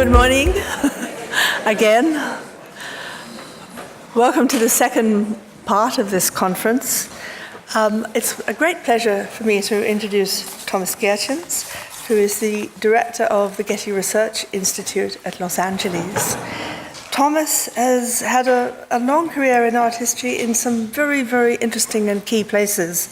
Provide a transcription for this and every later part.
Good morning again. Welcome to the second part of this conference. It's a great pleasure for me to introduce Thomas Gaehtgens, who is the director of the Getty Research Institute at Los Angeles. Thomas has had a long career in art history in some very, very interesting and key places.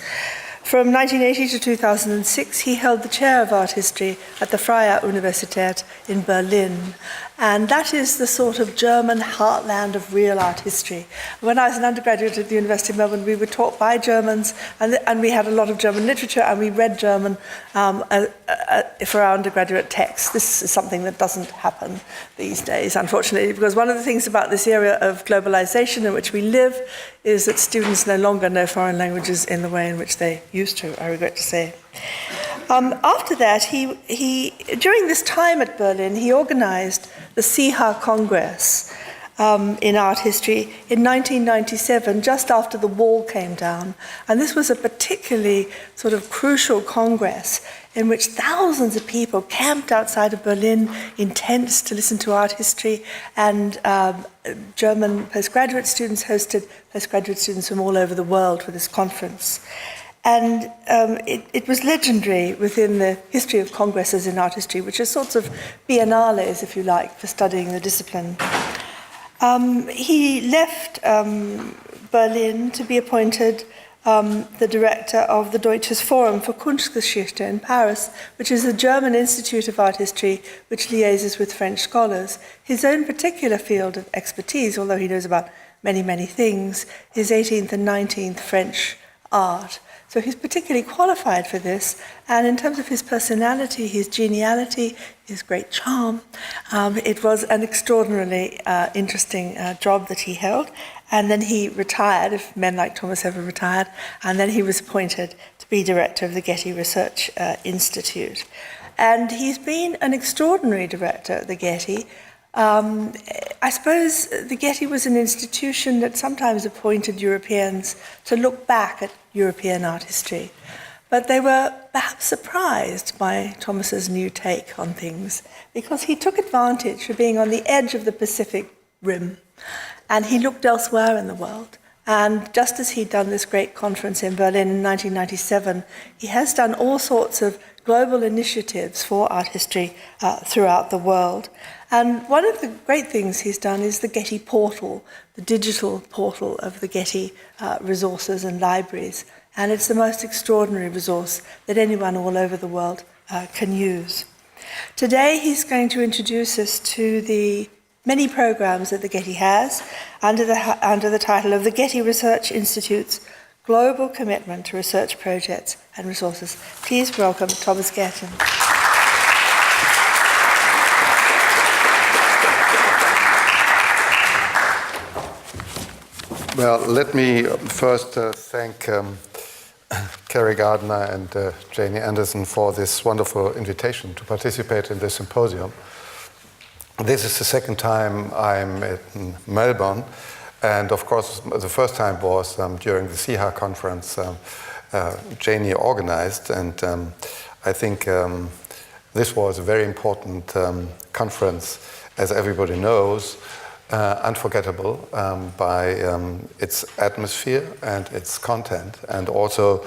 From 1980 to 2006, he held the chair of art history at the Freie Universität in Berlin. And that is the sort of German heartland of real art history. When I was an undergraduate at the University of Melbourne, we were taught by Germans, and we had a lot of German literature, and we read German for our undergraduate texts. This is something that doesn't happen these days, unfortunately, because one of the things about this era of globalization in which we live is that students no longer know foreign languages in the way in which they used to, I regret to say. After that, he during this time at Berlin, he organized the AIAH Congress in art history in 1997, just after the wall came down. And this was a particularly sort of crucial congress in which thousands of people camped outside of Berlin in tents to listen to art history, and German postgraduate students hosted postgraduate students from all over the world for this conference. And it was legendary within the history of congresses in art history, which are sorts of biennales, if you like, for studying the discipline. He left Berlin to be appointed the director of the Deutsches Forum for Kunstgeschichte in Paris, which is a German institute of art history which liaises with French scholars. His own particular field of expertise, although he knows about many, many things, is 18th and 19th French art. So he's particularly qualified for this, and in terms of his personality, his geniality, his great charm, it was an extraordinarily interesting job that he held. And then he retired, if men like Thomas ever retired, and then he was appointed to be director of the Getty Research Institute. And he's been an extraordinary director at the Getty. I suppose the Getty was an institution that sometimes appointed Europeans to look back at European art history. But they were perhaps surprised by Thomas's new take on things, because he took advantage of being on the edge of the Pacific Rim, and he looked elsewhere in the world. And just as he'd done this great conference in Berlin in 1997, he has done all sorts of global initiatives for art history throughout the world. And one of the great things he's done is the Getty portal, the digital portal of the Getty resources and libraries. And it's the most extraordinary resource that anyone all over the world can use. Today, he's going to introduce us to the many programs that the Getty has under the title of the Getty Research Institute's Global Commitment to Research Projects and Resources. Please welcome Thomas Gaehtgens. Well, let me first thank Carrie Gardner and Janie Anderson for this wonderful invitation to participate in this symposium. This is the second time I'm in Melbourne, and of course the first time was during the AIAH conference Janie organized, and I think this was a very important conference, as everybody knows, unforgettable by its atmosphere and its content, and also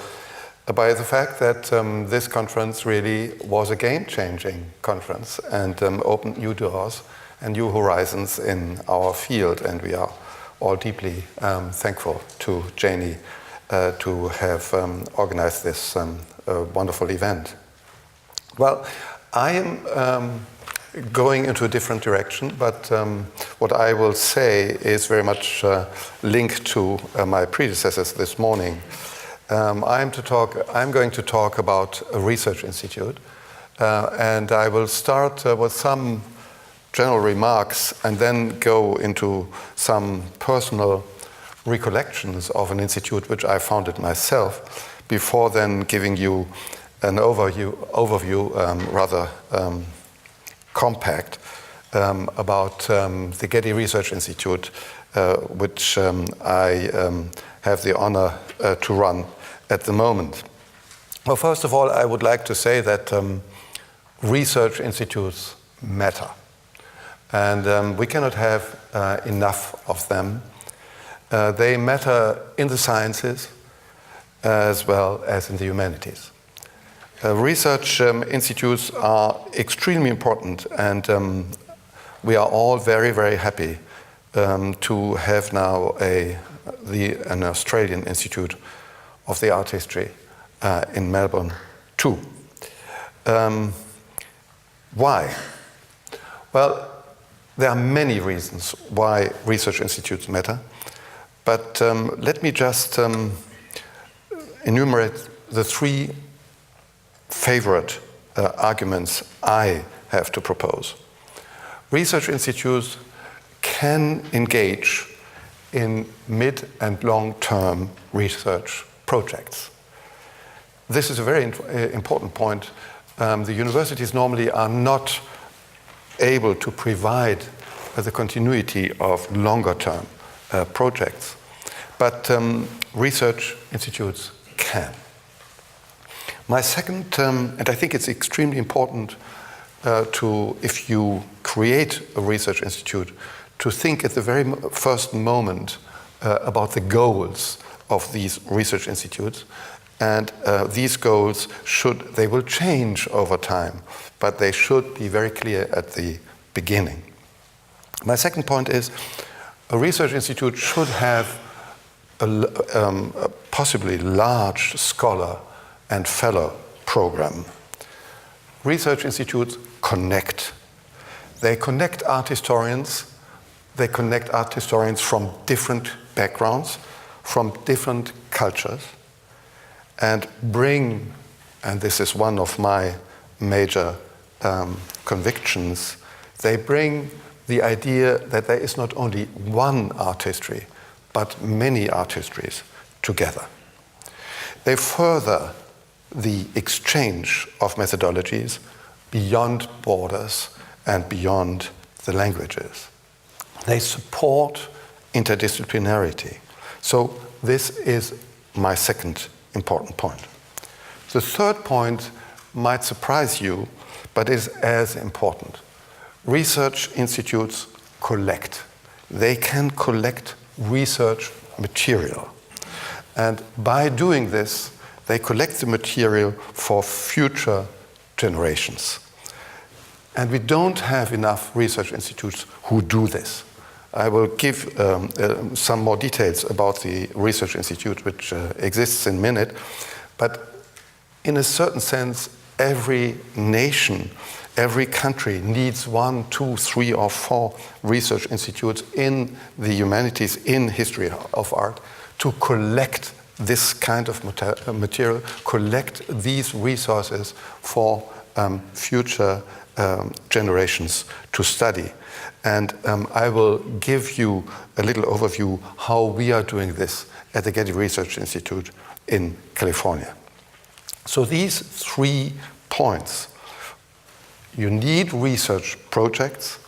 by the fact that this conference really was a game-changing conference and opened new doors and new horizons in our field, and we are all deeply thankful to Janie to have organized this wonderful event. Well, I am going into a different direction, but what I will say is very much linked to my predecessors this morning. I'm going to talk about a research institute, and I will start with some general remarks and then go into some personal recollections of an institute which I founded myself, before then giving you an overview rather compact about the Getty Research Institute, which I have the honor to run at the moment. Well, first of all, I would like to say that research institutes matter. And we cannot have enough of them. They matter in the sciences as well as in the humanities. Research institutes are extremely important, and we are all very, very happy to have now an Australian Institute of the Art History in Melbourne too. Why? Well, there are many reasons why research institutes matter, but let me just enumerate the three favorite arguments I have to propose. Research institutes can engage in mid- and long-term research projects. This is a very important point. The universities normally are not able to provide the continuity of longer-term projects, but research institutes can. My second, and I think it's extremely important if you create a research institute, to think at the very first moment about the goals of these research institutes. And these goals they will change over time, but they should be very clear at the beginning. My second point is a research institute should have a possibly large scholar and fellow program. Research institutes connect. They connect art historians. They connect art historians from different backgrounds, from different cultures, and bring, and this is one of my major convictions, they bring the idea that there is not only one art history, but many art histories together. They further the exchange of methodologies beyond borders and beyond the languages. They support interdisciplinarity. So this is my second important point. The third point might surprise you, but is as important. Research institutes collect. They can collect research material. And by doing this, they collect the material for future generations. And we don't have enough research institutes who do this. I will give some more details about the research institute which exists in a minute. But in a certain sense, every nation, every country needs 1, 2, 3, or 4 research institutes in the humanities, in history of art, to collect this kind of material, collect these resources for future generations to study. And I will give you a little overview how we are doing this at the Getty Research Institute in California. So these 3 points: you need research projects,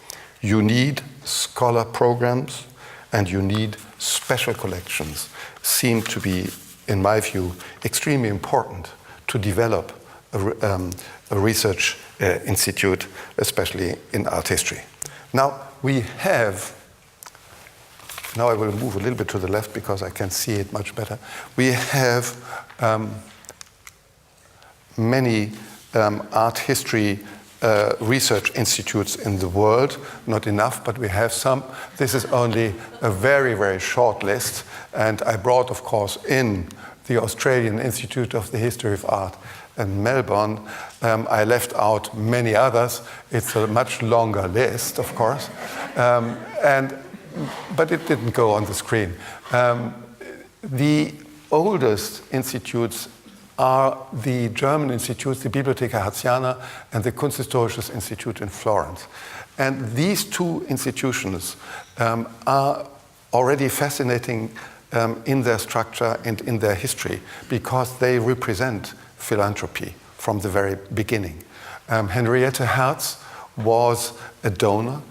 you need scholar programs, and you need special collections, seem to be, in my view, extremely important to develop a research institute, especially in art history. Now I will move a little bit to the left because I can see it much better. We have many art history research institutes in the world, not enough, but we have some. This is only a very, very short list, and I brought, of course, in the Australian Institute of the History of Art in Melbourne. I left out many others. It's a much longer list, of course, but it didn't go on the screen. The oldest institutes are the German institutes, the Bibliotheca Hertziana and the Kunsthistorisches Institut in Florence. And these 2 institutions are already fascinating in their structure and in their history because they represent philanthropy from the very beginning. Henriette Hertz was a donor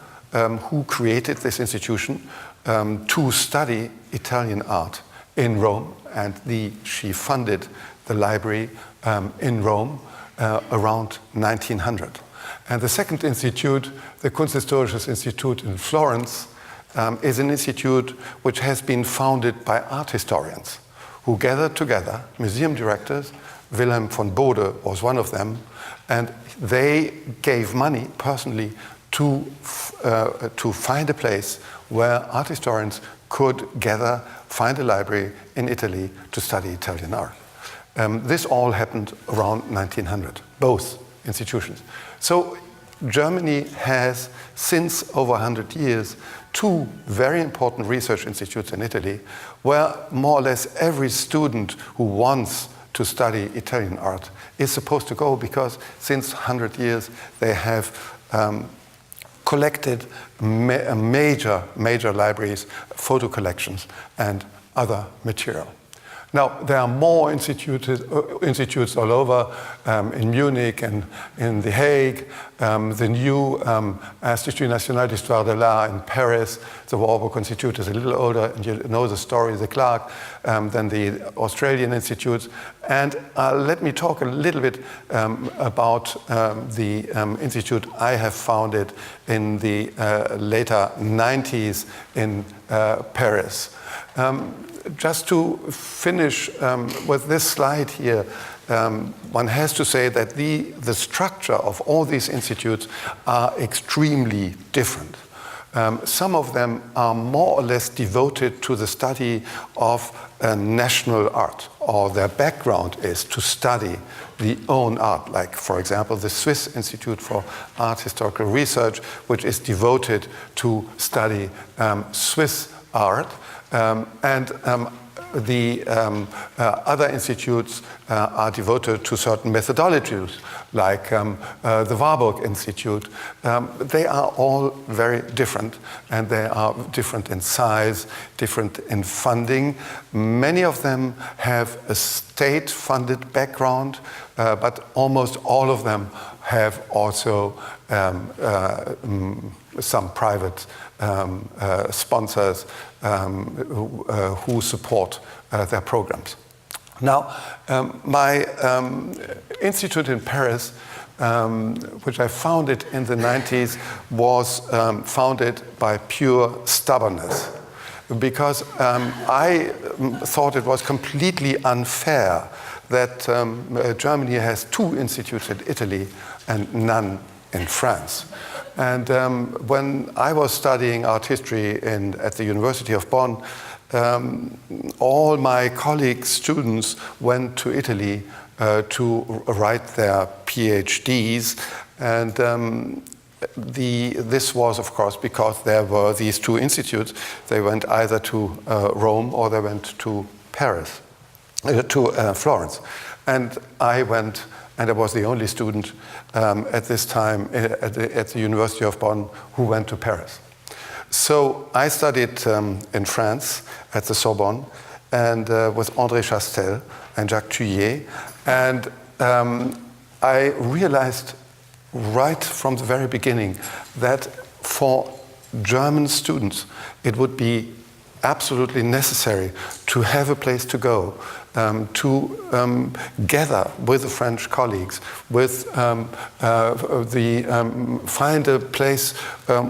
who created this institution to study Italian art in Rome, and she funded the library in Rome around 1900. And the second institute, the Kunsthistorisches Institut in Florence, is an institute which has been founded by art historians who gathered together, museum directors. Wilhelm von Bode was one of them, and they gave money personally to find a place where art historians could gather, find a library in Italy to study Italian art. This all happened around 1900, both institutions. So Germany has, since over 100 years, two very important research institutes in Italy where more or less every student who wants to study Italian art is supposed to go, because since 100 years they have collected major libraries, photo collections, and other material. Now, there are more institutes all over, in Munich and in The Hague, the new Institut National d'Histoire de l'Art in Paris. The Warburg Institute is a little older, and you know the story, the Clark, than the Australian institutes. And let me talk a little bit about the institute I have founded in the later 90s in Paris. Just to finish with this slide here, one has to say that the structure of all these institutes are extremely different. Some of them are more or less devoted to the study of national art, or their background is to study the own art, like, for example, the Swiss Institute for Art Historical Research, which is devoted to study Swiss art. The other institutes are devoted to certain methodologies, like the Warburg Institute. They are all very different, and they are different in size, different in funding. Many of them have a state-funded background, but almost all of them have also some private sponsors who support their programs. Now, my institute in Paris, which I founded in the 90s, was founded by pure stubbornness, because I thought it was completely unfair that Germany has two institutes in Italy and none in France. And when I was studying art history at the University of Bonn, all my colleagues, students, went to Italy to write their PhDs. And this was, of course, because there were these two institutes. They went either to Rome or they went to Paris, to Florence. And I went, and I was the only student at this time at the University of Bonn who went to Paris. So I studied in France at the Sorbonne, and with André Chastel and Jacques Thuillier. And I realized right from the very beginning that for German students it would be absolutely necessary to have a place to go, to gather with the French colleagues, find a place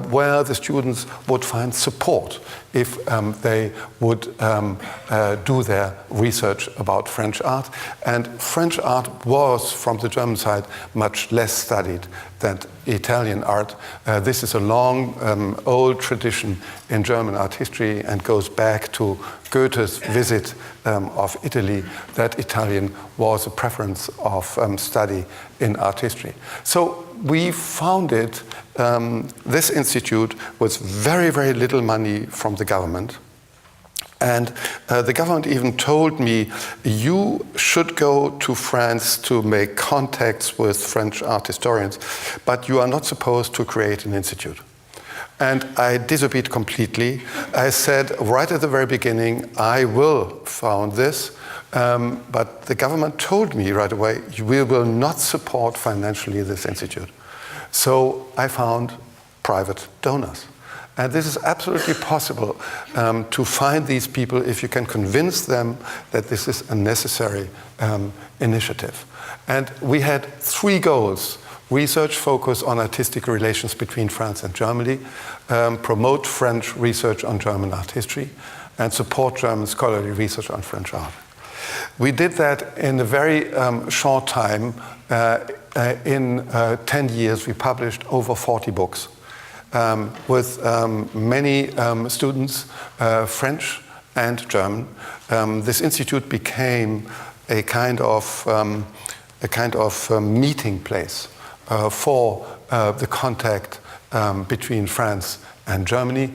where the students would find support if they would do their research about French art. And French art was, from the German side, much less studied than Italian art. This is a long, old tradition in German art history and goes back to Goethe's visit of Italy, that Italian was a preference of study in art history. So we founded this institute with very, very little money from the government. And the government even told me, you should go to France to make contacts with French art historians, but you are not supposed to create an institute. And I disobeyed completely. I said right at the very beginning, I will found this, but the government told me right away, we will not support financially this institute. So I found private donors. And this is absolutely possible to find these people if you can convince them that this is a necessary initiative. And we had three goals research focus on artistic relations between France and Germany, promote French research on German art history, and support German scholarly research on French art. We did that in a very short time. In 10 years, we published over 40 books with many students, French and German. This institute became a kind of meeting place for the contact between France and Germany.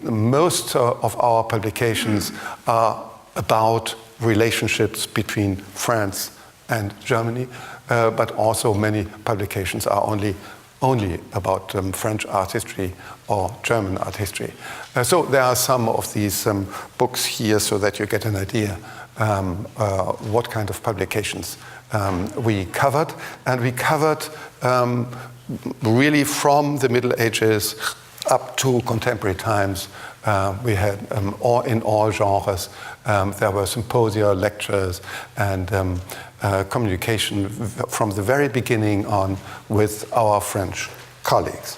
Most of our publications are about relationships between France and Germany, but also many publications are only about French art history or German art history. So there are some of these books here so that you get an idea what kind of publications we covered. And we covered really from the Middle Ages up to contemporary times. We had in all genres. There were symposia, lectures, and communication from the very beginning on with our French colleagues.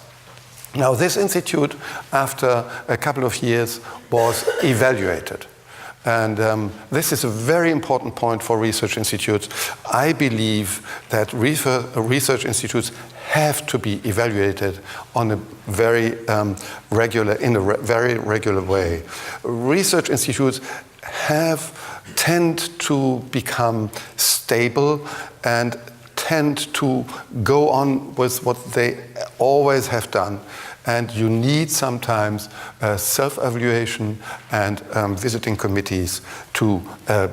Now, this institute, after a couple of years, was evaluated. And this is a very important point for research institutes. I believe that research institutes have to be evaluated on a very very regular way. Research institutes tend to become stable and tend to go on with what they always have done. And you need sometimes self-evaluation and visiting committees to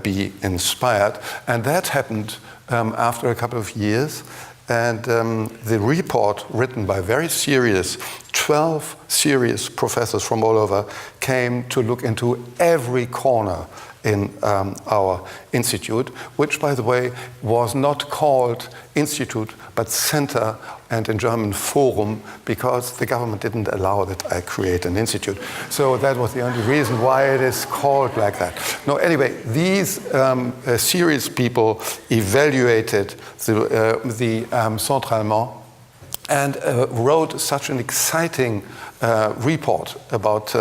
be inspired. And that happened after a couple of years. And the report written by 12 serious professors from all over came to look into every corner in our institute, which, by the way, was not called institute, but center, and in German Forum, because the government didn't allow that I create an institute. So that was the only reason why it is called like that. No, anyway, these serious people evaluated the Centre Allemand and wrote such an exciting report about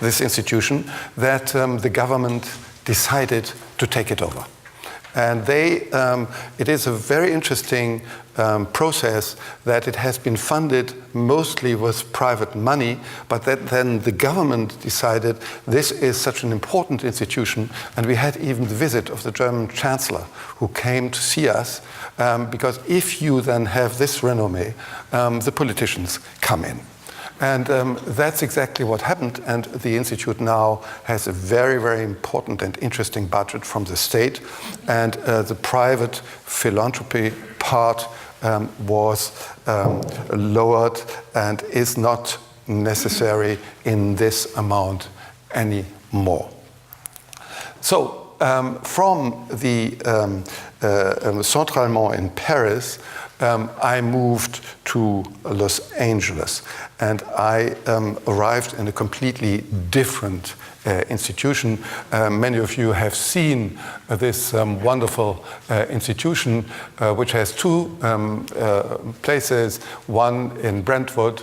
this institution that the government decided to take it over. And it is a very interesting process that it has been funded mostly with private money, but that then the government decided this is such an important institution, and we had even the visit of the German Chancellor who came to see us, because if you then have this renommee, the politicians come in. And that's exactly what happened. And the Institute now has a very, very important and interesting budget from the state. And the private philanthropy part was lowered and is not necessary in this amount anymore. So from the Centre Allemand in Paris, I moved to Los Angeles, and I arrived in a completely different institution. Many of you have seen this wonderful institution, which has two places, one in Brentwood,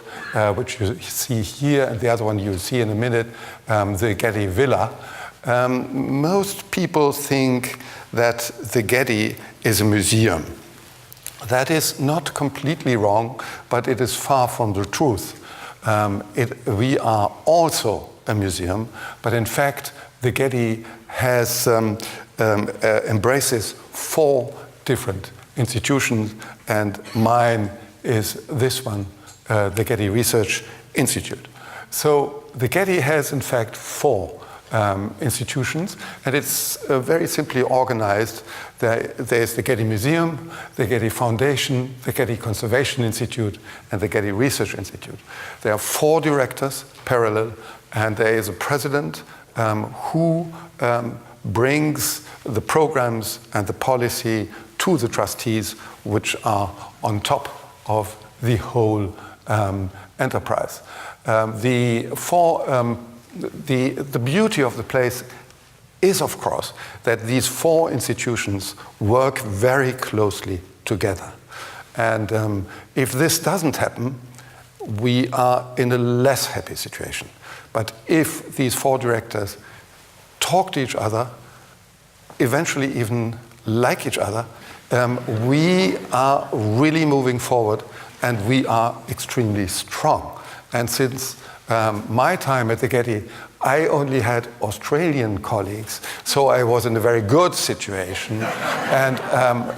which you see here, and the other one you'll see in a minute, the Getty Villa. Most people think that the Getty is a museum. That is not completely wrong, but it is far from the truth. We are also a museum, but in fact, the Getty has embraces 4 different institutions, and mine is this one, the Getty Research Institute. So the Getty has, in fact, 4 institutions, and it's very simply organized. There's the Getty Museum, the Getty Foundation, the Getty Conservation Institute, and the Getty Research Institute. There are 4 directors parallel, and there is a president who brings the programs and the policy to the trustees, which are on top of the whole enterprise. The beauty of the place is, of course, that these 4 institutions work very closely together. And if this doesn't happen, we are in a less happy situation. But if these 4 directors talk to each other, eventually even like each other, we are really moving forward, and we are extremely strong. And since my time at the Getty, I only had Australian colleagues, so I was in a very good situation. And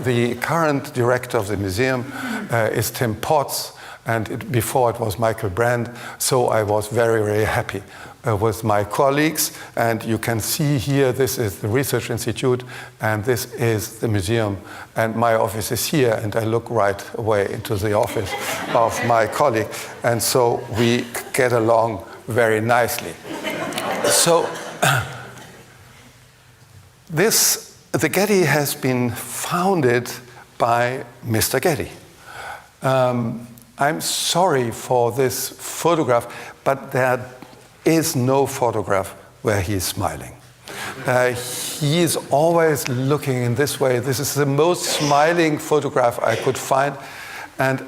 the current director of the museum is Tim Potts, and before it was Michael Brand, so I was very, very happy with my colleagues. And you can see here, this is the Research Institute, and this is the museum, and my office is here, and I look right away into the office of my colleague, and so we get along very nicely. So the Getty has been founded by Mr. Getty. I'm sorry for this photograph, but there is no photograph where he is smiling. He is always looking in this way. This is the most smiling photograph I could find. And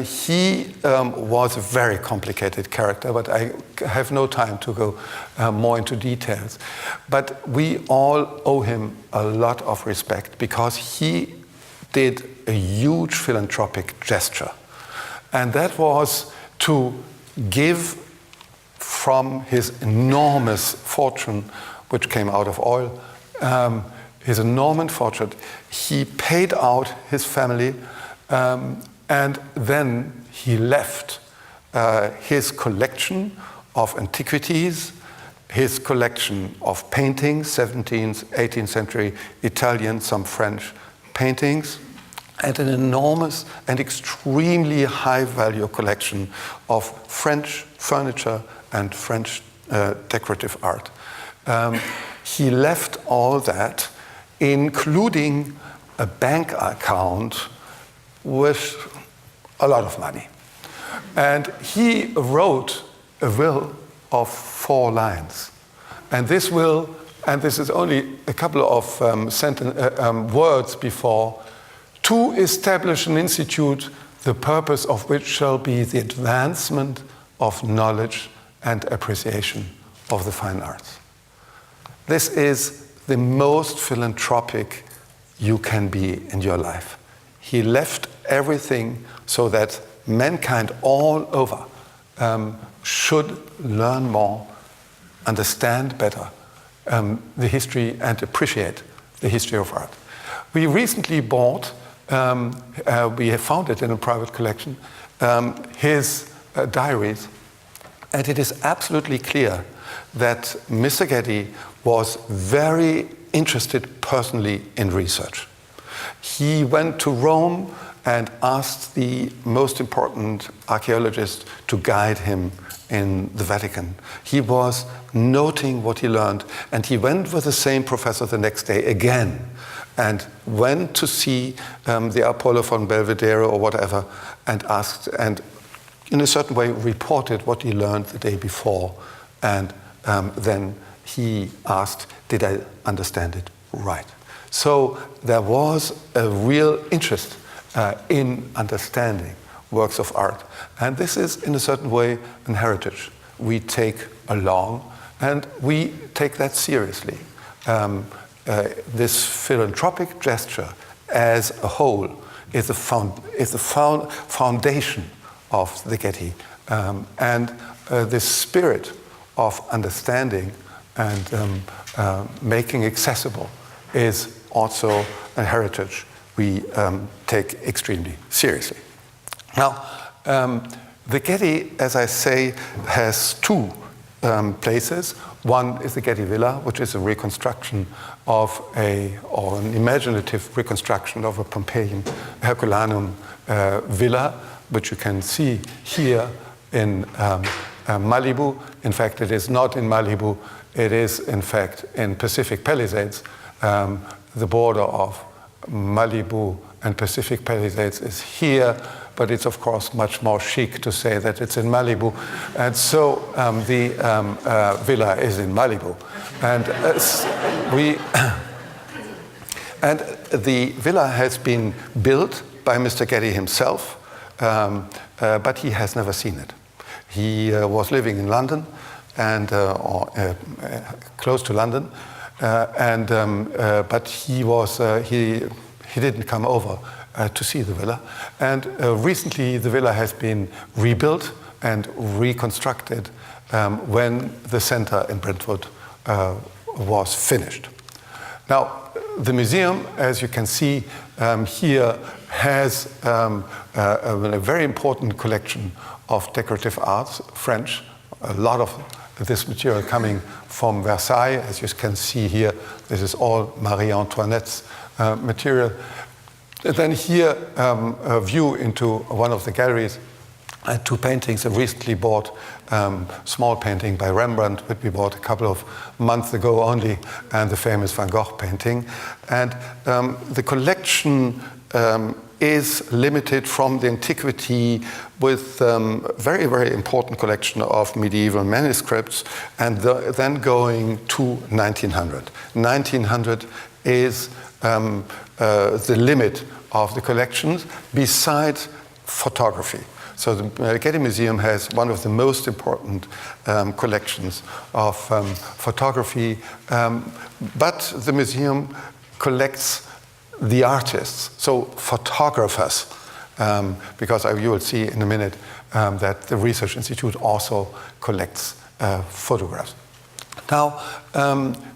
he was a very complicated character, but I have no time to go more into details. But we all owe him a lot of respect because he did a huge philanthropic gesture. And that was to give from his enormous fortune, which came out of oil, his enormous fortune. He paid out his family, and then he left his collection of antiquities, his collection of paintings, 17th, 18th century Italian, some French paintings, and an enormous and extremely high-value collection of French furniture and French decorative art. He left all that, including a bank account with a lot of money. And he wrote a will of 4 lines. And this will, and this is only a couple of words before, to establish an institute, the purpose of which shall be the advancement of knowledge and appreciation of the fine arts. This is the most philanthropic you can be in your life. He left everything so that mankind all over should learn more, understand better the history, and appreciate the history of art. We recently bought, we have found it in a private collection, his diaries, and it is absolutely clear that Mr. Getty was very interested personally in research. He went to Rome and asked the most important archaeologist to guide him in the Vatican. He was noting what he learned, and he went with the same professor the next day again and went to see the Apollo von Belvedere or whatever, and asked, and in a certain way reported what he learned the day before, and then he asked, did I understand it right? So there was a real interest in understanding works of art. And this is, in a certain way, an heritage we take along, and we take that seriously. This philanthropic gesture as a whole is the foundation of the Getty. And this spirit of understanding and making accessible is also a heritage we take extremely seriously. Now, the Getty, as I say, has 2 places. One is the Getty Villa, which is a reconstruction of or an imaginative reconstruction of a Pompeian Herculanum villa, which you can see here in Malibu. In fact, it is not in Malibu. It is, in fact, in Pacific Palisades. The border of Malibu and Pacific Palisades is here, but it's, of course, much more chic to say that it's in Malibu. And so the villa is in Malibu. And and the villa has been built by Mr. Getty himself, but he has never seen it. He was living in London and close to London, but he didn't come over to see the villa. And recently, the villa has been rebuilt and reconstructed when the center in Brentwood was finished. Now, the museum, as you can see here, has a very important collection of decorative arts, French. A lot of this material coming from Versailles. As you can see here, this is all Marie Antoinette's material. And then here, a view into one of the galleries. Two paintings I recently bought, small painting by Rembrandt, which we bought a couple of months ago only, and the famous Van Gogh painting. And the collection is limited from the antiquity with very, very important collection of medieval manuscripts, and then going to 1900. 1900 is the limit of the collections, besides photography. So the Getty Museum has one of the most important collections of photography, but the museum collects the artists, so photographers, because you will see in a minute that the Research Institute also collects photographs. Now,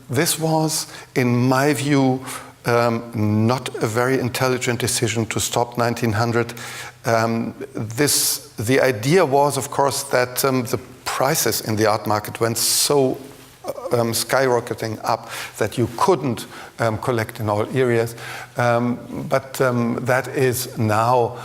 this was, in my view, not a very intelligent decision to stop 1900. The idea was, of course, that the prices in the art market went so skyrocketing up that you couldn't collect in all areas. But that is now,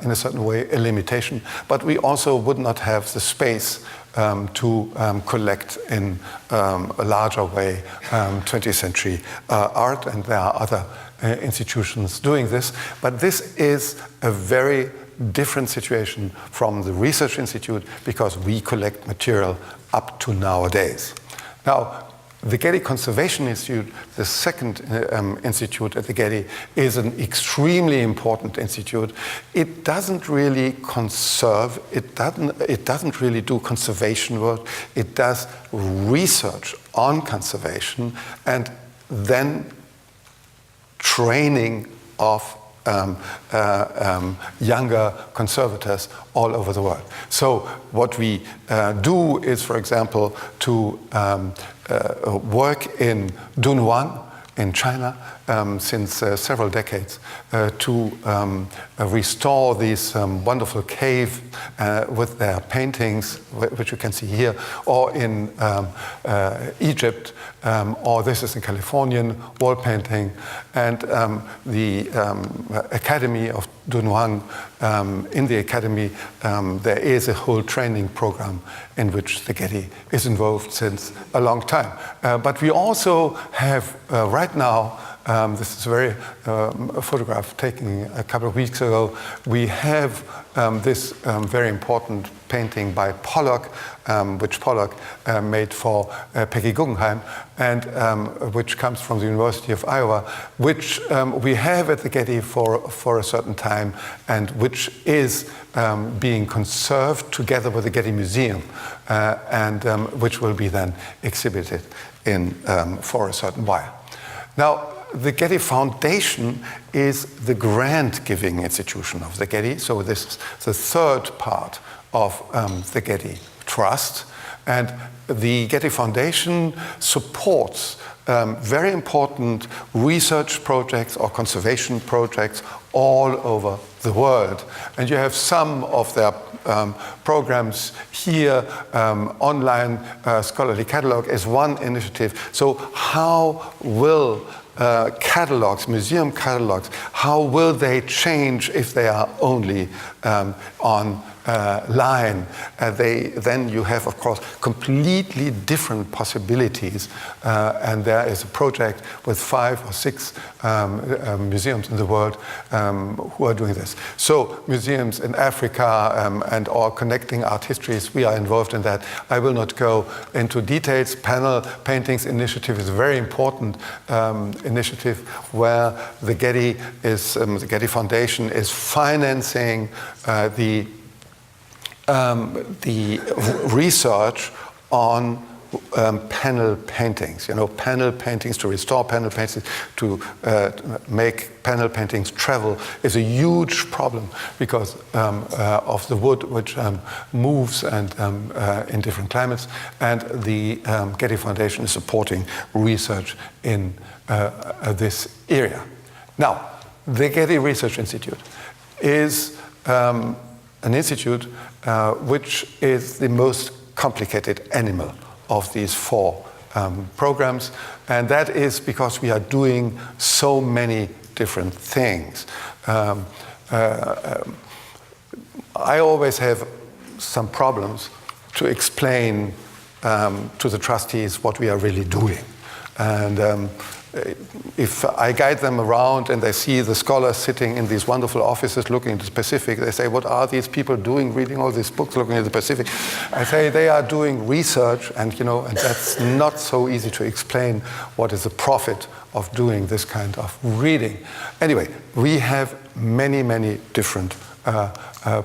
in a certain way, a limitation. But we also would not have the space to collect in a larger way 20th century art, and there are other institutions doing this. But this is a very different situation from the Research Institute, because we collect material up to nowadays. Now, the Getty Conservation Institute, the second institute at the Getty, is an extremely important institute. It doesn't really conserve, it doesn't really do conservation work. It does research on conservation and then training of younger conservators all over the world. So what we do is, for example, to work in Dunhuang in China since several decades to restore these wonderful caves with their paintings, which you can see here, or in Egypt, or this is a Californian wall painting, and the Academy of Dunhuang. In the Academy, there is a whole training program in which the Getty is involved since a long time. But we also have right now, this is a photograph taken a couple of weeks ago, we have this very important painting by Pollock, which Pollock made for Peggy Guggenheim, and which comes from the University of Iowa, which we have at the Getty for a certain time, and which is being conserved together with the Getty Museum, and which will be then exhibited in for a certain while. Now, the Getty Foundation is the grant-giving institution of the Getty, so this is the third part of the Getty Trust. And the Getty Foundation supports very important research projects or conservation projects all over the world. And you have some of their programs here. Online scholarly catalog is one initiative. So how will catalogs, museum catalogs, how will they change if they are only on line, then you have, of course, completely different possibilities. And there is a project with 5 or 6 museums in the world who are doing this. So museums in Africa and all connecting art histories, we are involved in that. I will not go into details. Panel Paintings Initiative is a very important initiative where the Getty Foundation is financing the research on panel paintings. Panel paintings, to restore panel paintings, to make panel paintings travel is a huge problem because of the wood which moves and in different climates. And the Getty Foundation is supporting research in this area. Now, the Getty Research Institute is an institute which is the most complicated animal of these 4 programs, and that is because we are doing so many different things. I always have some problems to explain to the trustees what we are really doing. And if I guide them around and they see the scholars sitting in these wonderful offices looking at the Pacific, they say, what are these people doing, reading all these books, looking at the Pacific? I say they are doing research, and and that's not so easy to explain what is the profit of doing this kind of reading. Anyway, we have many, many different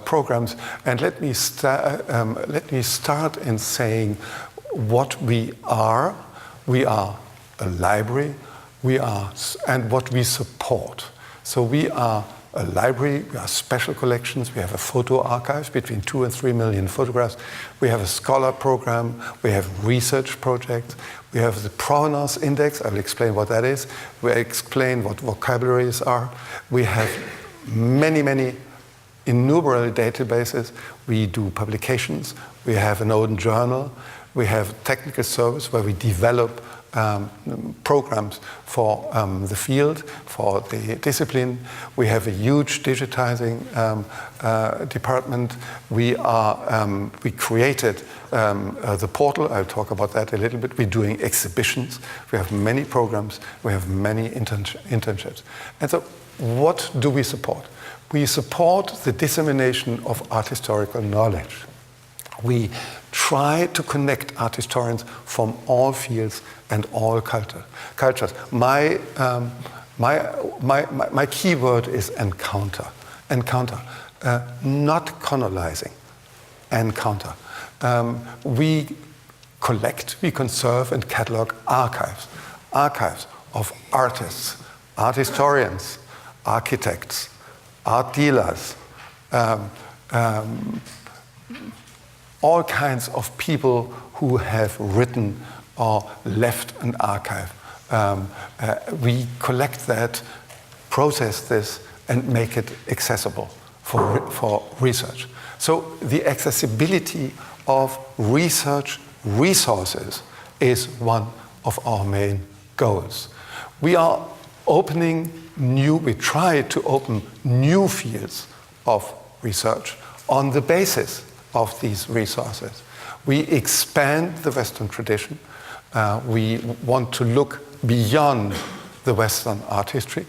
programs, and let me start in saying what we are. We are a library. And what we support. So we are a library, we are special collections, we have a photo archive, between 2 and 3 million photographs. We have a scholar program, we have research projects, we have the provenance index, I will explain what that is. We explain what vocabularies are. We have many, many innumerable databases. We do publications, we have an own journal, we have technical service where we develop programs for the field, for the discipline. We have a huge digitizing department. We created the portal. I'll talk about that a little bit. We're doing exhibitions. We have many programs. We have many internships. And so what do we support? We support the dissemination of art historical knowledge. We try to connect art historians from all fields and all cultures. My key word is encounter. Encounter, not colonizing. Encounter. We collect, we conserve and catalog archives of artists, art historians, architects, art dealers, all kinds of people who have written or left an archive. We collect that, process this, and make it accessible for research. So the accessibility of research resources is one of our main goals. We are we try to open new fields of research on the basis of these resources. We expand the Western tradition. We want to look beyond the Western art history.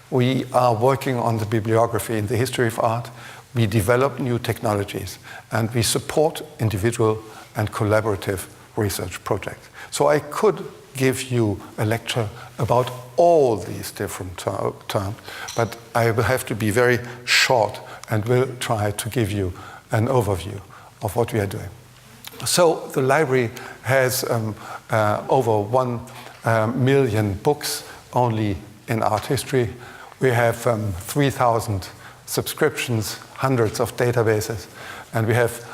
We are working on the bibliography in the history of art. We develop new technologies, and we support individual and collaborative research projects. So I could give you a lecture about all these different terms, but I will have to be very short and will try to give you an overview of what we are doing. So the library has over 1 million books only in art history. We have 3,000 subscriptions, hundreds of databases, and we have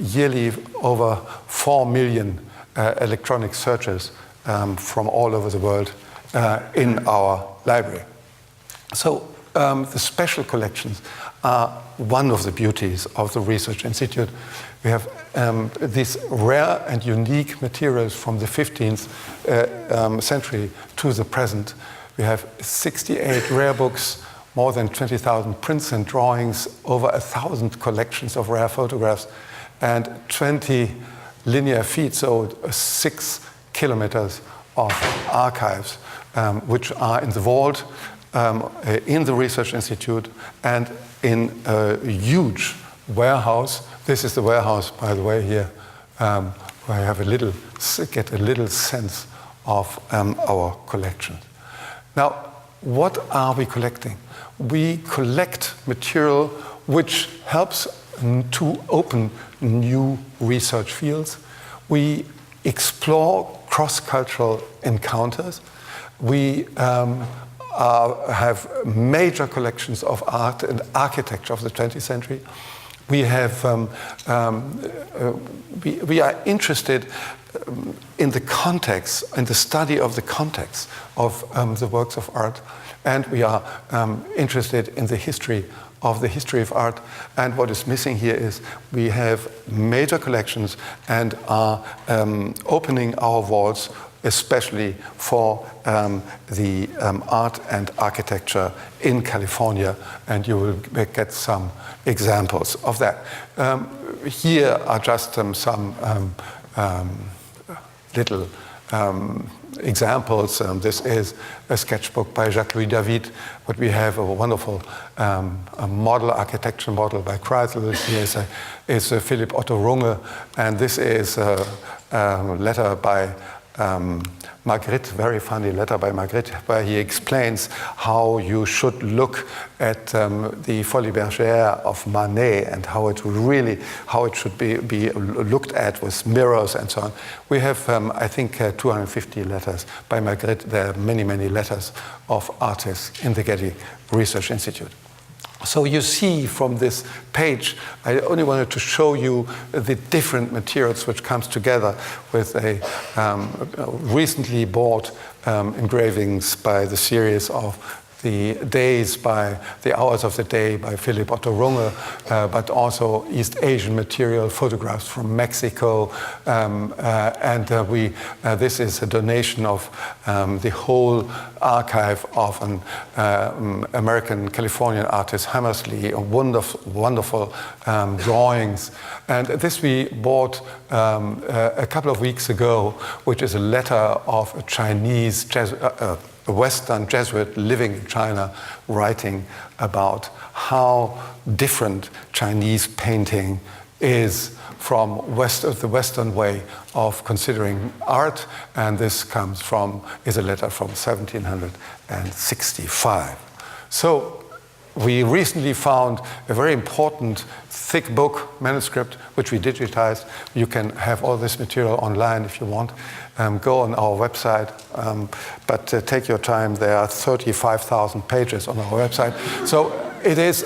yearly over 4 million electronic searches from all over the world in our library. So the special collections are one of the beauties of the Research Institute. We have these rare and unique materials from the 15th century to the present. We have 68 rare books, more than 20,000 prints and drawings, over 1,000 collections of rare photographs, and 20 linear feet, so 6 kilometers of archives, which are in the vault, in the Research Institute, and in a huge warehouse. This is the warehouse, by the way, here, where I have get a little sense of our collection. Now, what are we collecting? We collect material which helps to open new research fields. We explore cross-cultural encounters. We have major collections of art and architecture of the 20th century. We have we are interested in the context, in the study of the context of the works of art, and we are interested in the history of art. And what is missing here is we have major collections and are opening our vaults especially for the art and architecture in California, and you will get some examples of that. Here are just some little examples. This is a sketchbook by Jacques-Louis David, but we have a wonderful model, architecture model by Kreisel. Here is Philipp Otto Runge, and this is a letter by Magritte, very funny letter by Magritte, where he explains how you should look at the Folies Bergère of Manet and how it should be looked at with mirrors and so on. We have, I think, 250 letters by Magritte. There are many, many letters of artists in the Getty Research Institute. So you see from this page, I only wanted to show you the different materials which comes together with a recently bought engravings by the series of the days by the hours of the day by Philipp Otto Runge, but also East Asian material, photographs from Mexico, this is a donation of the whole archive of an American Californian artist, Hammersley, wonderful drawings. And this we bought a couple of weeks ago, which is a letter of a Chinese a Western Jesuit living in China, writing about how different Chinese painting is from the Western way of considering art, and this is a letter from 1765. So we recently found a very important thick book, manuscript, which we digitized. You can have all this material online if you want. Go on our website, but take your time. There are 35,000 pages on our website. So it is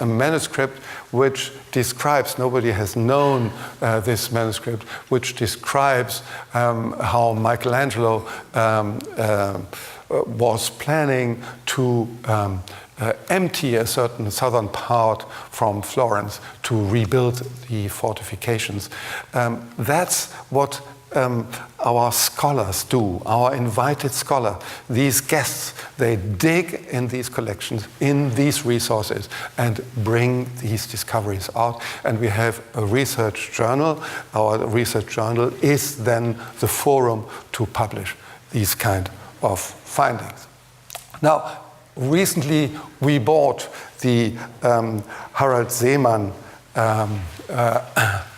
a manuscript which describes, nobody has known this manuscript, which describes how Michelangelo was planning to empty a certain southern part from Florence to rebuild the fortifications. That's what our scholars do, our invited scholar, these guests, they dig in these collections, in these resources, and bring these discoveries out. And we have a research journal. Our research journal is then the forum to publish these kind of findings. Now, recently we bought the Harald Seemann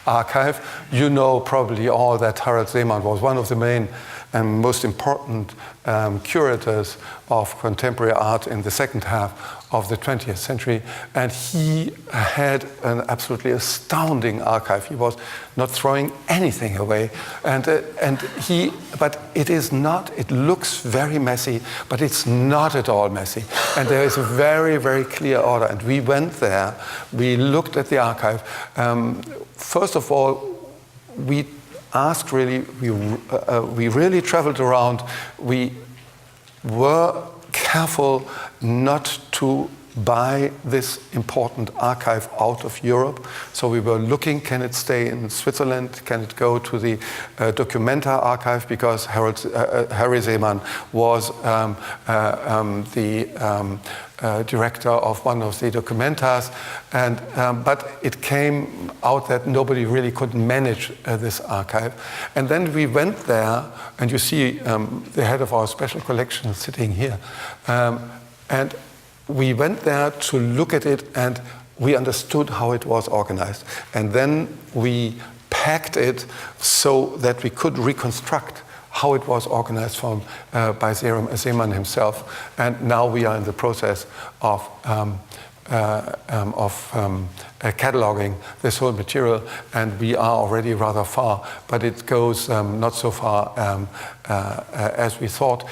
archive. You know probably all that Harald Seemann was one of the main and most important curators of contemporary art in the second half of the 20th century, and he had an absolutely astounding archive. He was not throwing anything away, but it is not. It looks very messy, but it's not at all messy, and there is a very, very clear order. And we went there, we looked at the archive. First of all, we asked really, we really traveled around. We were careful not to buy this important archive out of Europe. So we were looking, can it stay in Switzerland? Can it go to the Documenta archive? Because Harry Seemann was the director of one of the Documentas, and but it came out that nobody really could manage this archive. And then we went there, and you see the head of our special collection sitting here, and we went there to look at it, and we understood how it was organized. And then we packed it so that we could reconstruct how it was organized by Seemann himself. And now we are in the process of cataloging this whole material, and we are already rather far, but it goes not so far as we thought.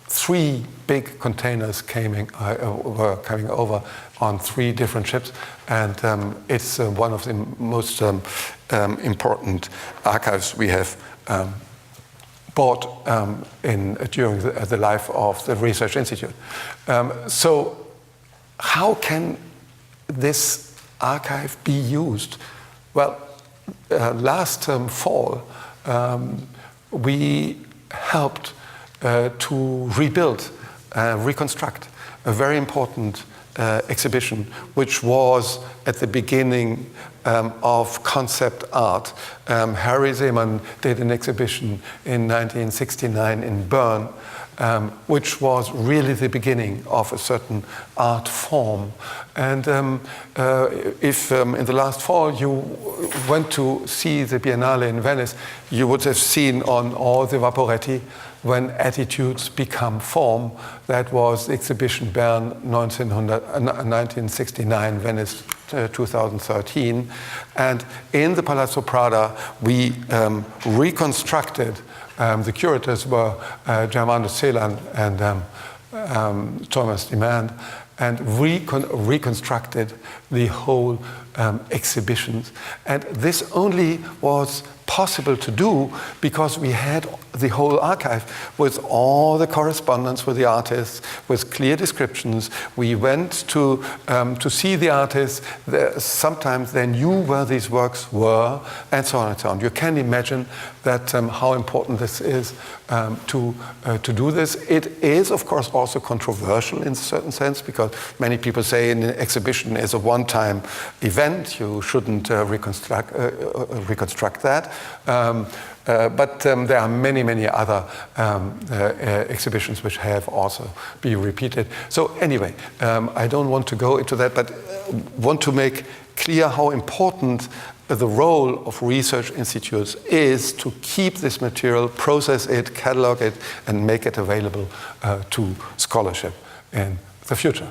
3 big containers were coming over on 3 different ships, and it's one of the most important archives we have bought during the life of the Research Institute. So how can this archive be used? Well, last fall, we helped to rebuild, reconstruct a very important exhibition, which was at the beginning of concept art. Harry Seemann did an exhibition in 1969 in Bern, which was really the beginning of a certain art form. And if in the last fall you went to see the Biennale in Venice, you would have seen on all the Vaporetti, When Attitudes Become Form. That was the exhibition Bern 1969, Venice 2013. And in the Palazzo Prada, we reconstructed, the curators were Germano Celan and Thomas Demand, and reconstructed the whole exhibitions. And this only was possible to do because we had the whole archive with all the correspondence with the artists, with clear descriptions. We went to see the artists. Sometimes they knew where these works were, and so on and so on. You can imagine that how important this is to do this. It is, of course, also controversial in a certain sense, because many people say an exhibition is a one-time event. You shouldn't reconstruct that. But there are many, many other exhibitions which have also been repeated. So anyway, I don't want to go into that, but want to make clear how important the role of research institutes is to keep this material, process it, catalog it, and make it available to scholarship in the future.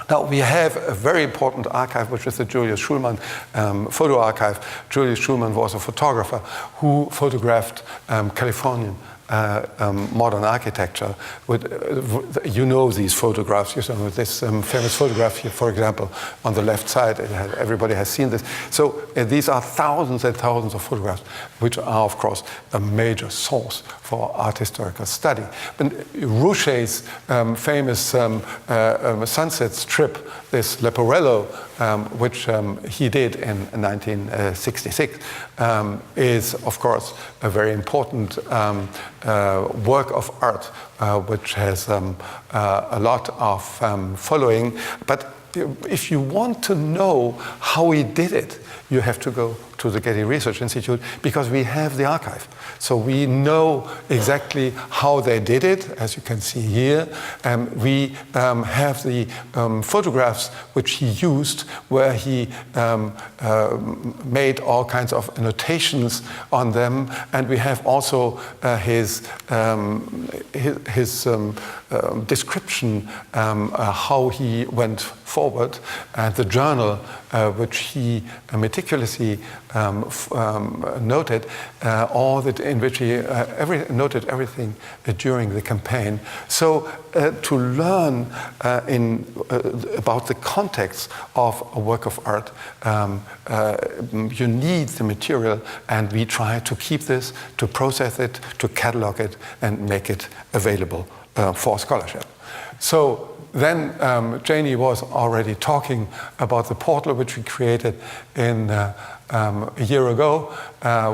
Now, we have a very important archive, which is the Julius Schulman photo archive. Julius Schulman was a photographer who photographed Californian modern architecture. You know these photographs. You know this famous photograph here, for example, on the left side. Everybody has seen this. So these are thousands and thousands of photographs, which are, of course, a major source for art historical study. But Rouché's famous sunset strip, this Leporello, which he did in 1966, is, of course, a very important work of art, which has a lot of following. But if you want to know how he did it, you have to go to the Getty Research Institute, because we have the archive. So we know exactly how they did it, as you can see here. We have the photographs which he used, where he made all kinds of annotations on them, and we have also his description how he went forward, and the journal which he meticulously noted, all that in which he noted everything during the campaign. So to learn about the context of a work of art, you need the material, and we try to keep this, to process it, to catalog it, and make it available for scholarship. So then Janie was already talking about the portal which we created in a year ago.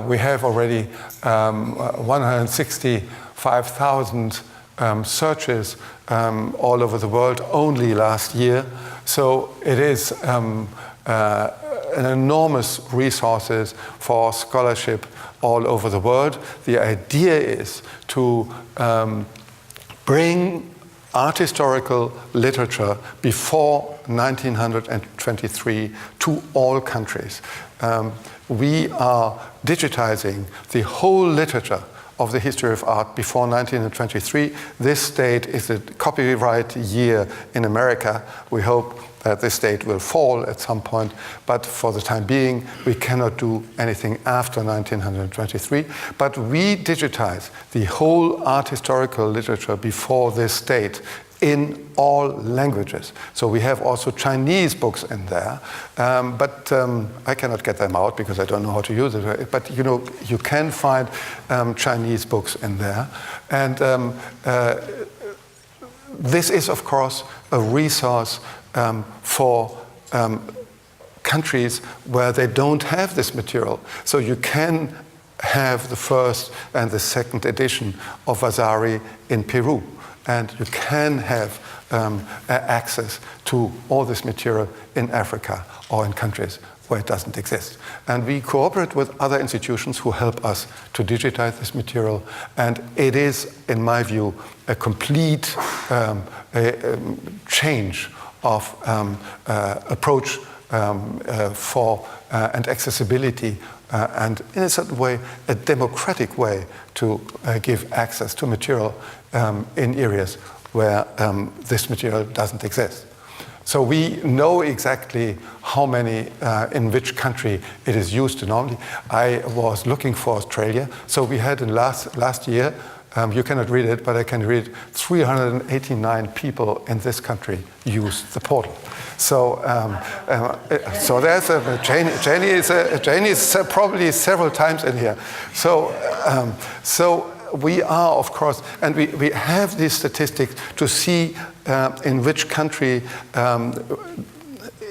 We have already 165,000 searches all over the world only last year. So it is an enormous resources for scholarship all over the world. The idea is to bring art historical literature before 1923 to all countries. We are digitizing the whole literature of the history of art before 1923. This date is the copyright year in America. We hope that this date will fall at some point, but for the time being, we cannot do anything after 1923. But we digitize the whole art historical literature before this date in all languages. So we have also Chinese books in there, but I cannot get them out because I don't know how to use it. But you know, you can find Chinese books in there. And this is, of course, a resource for countries where they don't have this material. So you can have the first and the second edition of Vasari in Peru. And you can have access to all this material in Africa or in countries where it doesn't exist. And we cooperate with other institutions who help us to digitize this material. And it is, in my view, a complete change of approach for and accessibility and in a certain way, a democratic way to give access to material in areas where this material doesn't exist. So we know exactly how many, in which country it is used normally. I was looking for Australia. So we had in last year, you cannot read it, but I can read 389 people in this country use the portal. So, so there's Janie is probably several times in here. So, so we are, of course, and we have these statistics to see in which country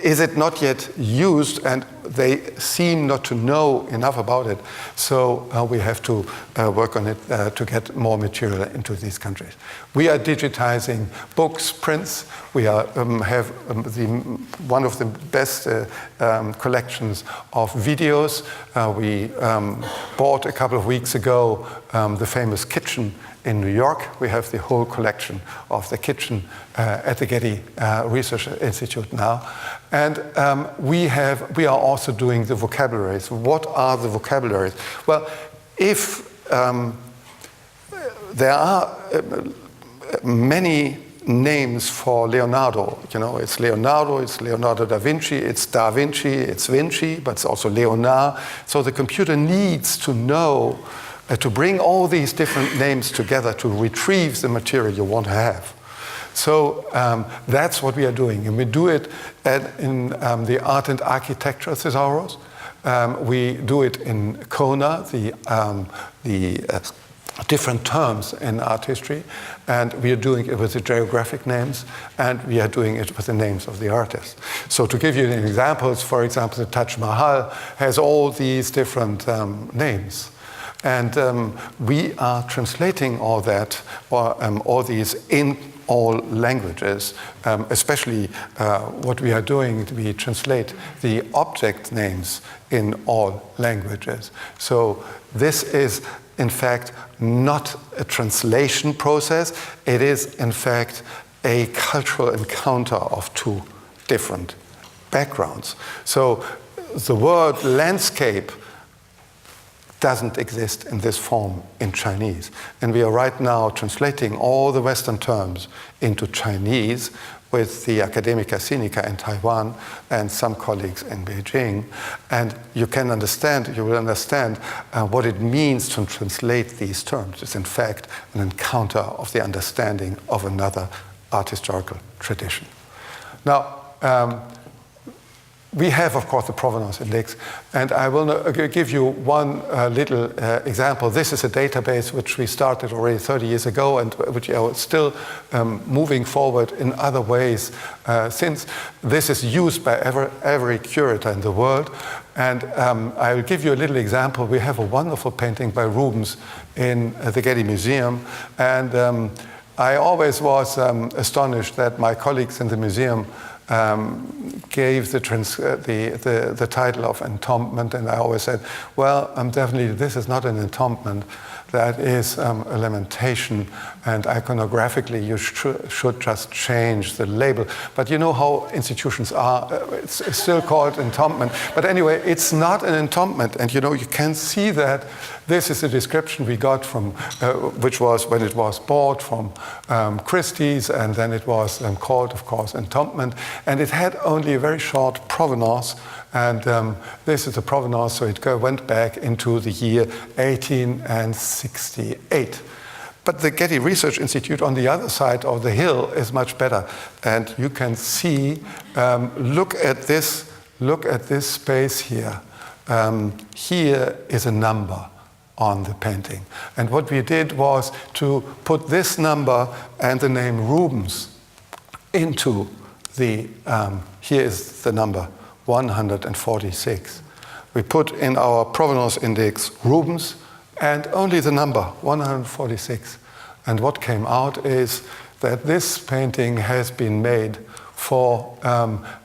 is it not yet used, and they seem not to know enough about it. So we have to work on it to get more material into these countries. We are digitizing books, prints. We are, have one of the best collections of videos. We bought a couple of weeks ago the famous kitchen in New York. We have the whole collection of the kitchen at the Getty Research Institute now. And we are also doing the vocabularies. What are the vocabularies? Well, if there are many names for Leonardo, you know, it's Leonardo da Vinci, it's Da Vinci, it's Vinci, but it's also Leonard. So the computer needs to know to bring all these different names together to retrieve the material you want to have. So that's what we are doing, and we do it in the Art and Architecture Thesaurus. We do it in Kona, the different terms in art history, and we are doing it with the geographic names, and we are doing it with the names of the artists. So to give you examples, for example, the Taj Mahal has all these different names. And we are translating all that, or all these in all languages, especially what we are doing, we translate the object names in all languages. So this is, in fact, not a translation process. It is, in fact, a cultural encounter of two different backgrounds. So the word landscape doesn't exist in this form in Chinese. And we are right now translating all the Western terms into Chinese with the Academia Sinica in Taiwan and some colleagues in Beijing. And you will understand what it means to translate these terms. It's in fact an encounter of the understanding of another art historical tradition. Now, we have, of course, the provenance index, and I will give you one little example. This is a database which we started already 30 years ago and which are still moving forward in other ways since. This is used by every curator in the world, and I will give you a little example. We have a wonderful painting by Rubens in the Getty Museum, and I always was astonished that my colleagues in the museum gave the title of entombment, and I always said, well, definitely this is not an entombment, that is a lamentation, and iconographically you should just change the label. But you know how institutions are, it's still called entombment. But anyway, it's not an entombment, and you know, you can see that this is a description we got from, which was when it was bought from Christie's, and then it was called, of course, entombment, and it had only a very short provenance, and this is the provenance, so it went back into the year 1868. But the Getty Research Institute on the other side of the hill is much better, and you can see, look at this space here. Here is a number on the painting. And what we did was to put this number and the name Rubens into the, here is the number, 146. We put in our provenance index Rubens and only the number, 146. And what came out is that this painting has been made for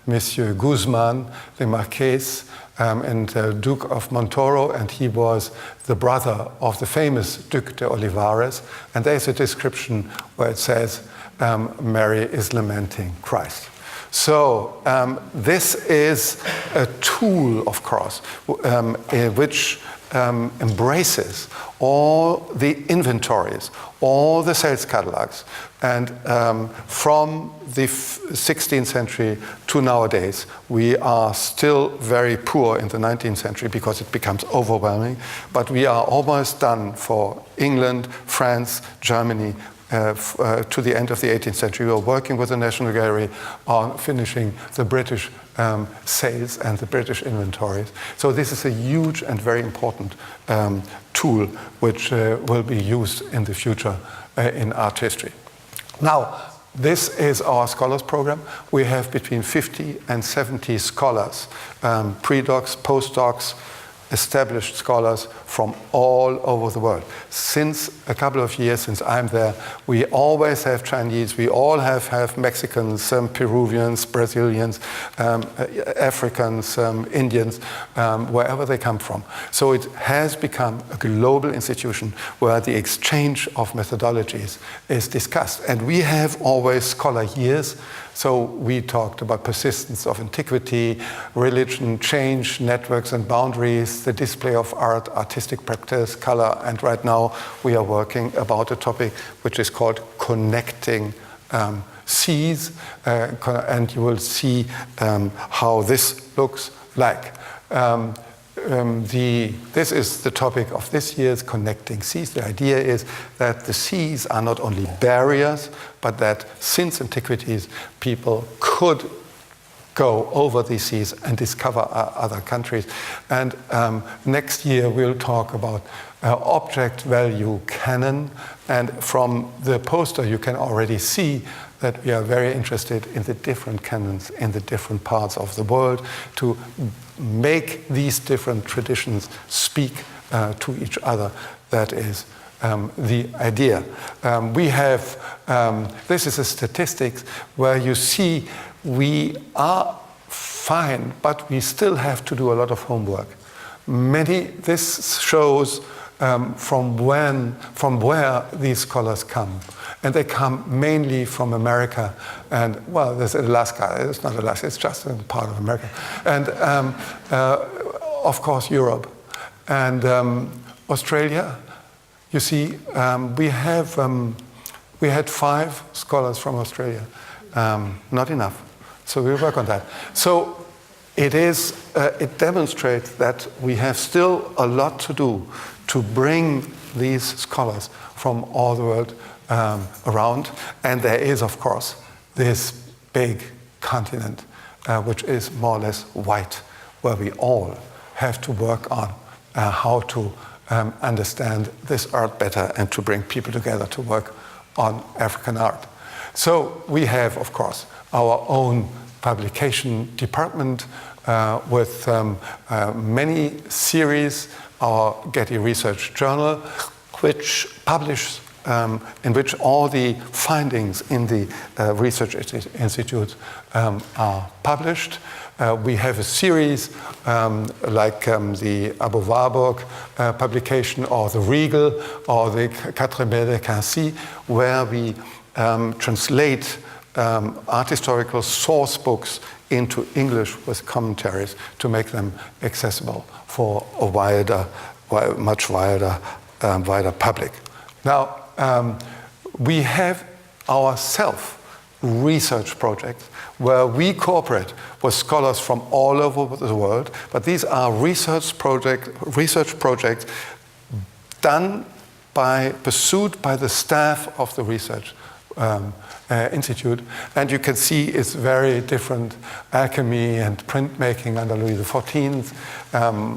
Monsieur Guzman, the Marquess, and Duke of Montoro, and he was the brother of the famous Duc de Olivares. And there's a description where it says, Mary is lamenting Christ. So this is a tool, of course, which embraces all the inventories, all the sales catalogs, and from the 16th century to nowadays, we are still very poor in the 19th century because it becomes overwhelming, but we are almost done for England, France, Germany, to the end of the 18th century. We were working with the National Gallery on finishing the British sales and the British inventories. So this is a huge and very important tool which will be used in the future in art history. Now, this is our scholars program. We have between 50 and 70 scholars, pre-docs, postdocs, established scholars from all over the world. Since a couple of years, since I'm there, we always have Chinese, we all have Mexicans, Peruvians, Brazilians, Africans, Indians, wherever they come from. So it has become a global institution where the exchange of methodologies is discussed. And we have always scholar years. So we talked about persistence of antiquity, religion, change, networks and boundaries, the display of art, artistic practice, color, and right now we are working about a topic which is called connecting seas, and you will see how this looks like. This is the topic of this year's Connecting Seas. The idea is that the seas are not only barriers, but that since antiquities, people could go over these seas and discover other countries. And next year we'll talk about object value canon. And from the poster you can already see that we are very interested in the different canons in the different parts of the world to make these different traditions speak to each other. That is the idea. We have, this is a statistics where you see we are fine, but we still have to do a lot of homework. This shows from where these scholars come. And they come mainly from America, and well, there's Alaska. It's not Alaska; it's just a part of America, and of course Europe, and Australia. You see, we had 5 scholars from Australia. Not enough, so we work on that. So it demonstrates that we have still a lot to do to bring these scholars from all the world around, and there is, of course, this big continent which is more or less white, where we all have to work on how to understand this art better and to bring people together to work on African art. So we have, of course, our own publication department with many series, our Getty Research Journal, which publishes in which all the findings in the research institutes are published. We have a series like the Abu Warburg publication or the Riegel or the Quatre Belles Quincy, where we translate art historical source books into English with commentaries to make them accessible for a much wider public. Now, we have ourselves research projects where we cooperate with scholars from all over the world, but these are research projects pursued by the staff of the research institute, and you can see it's very different: alchemy and printmaking under Louis XIV,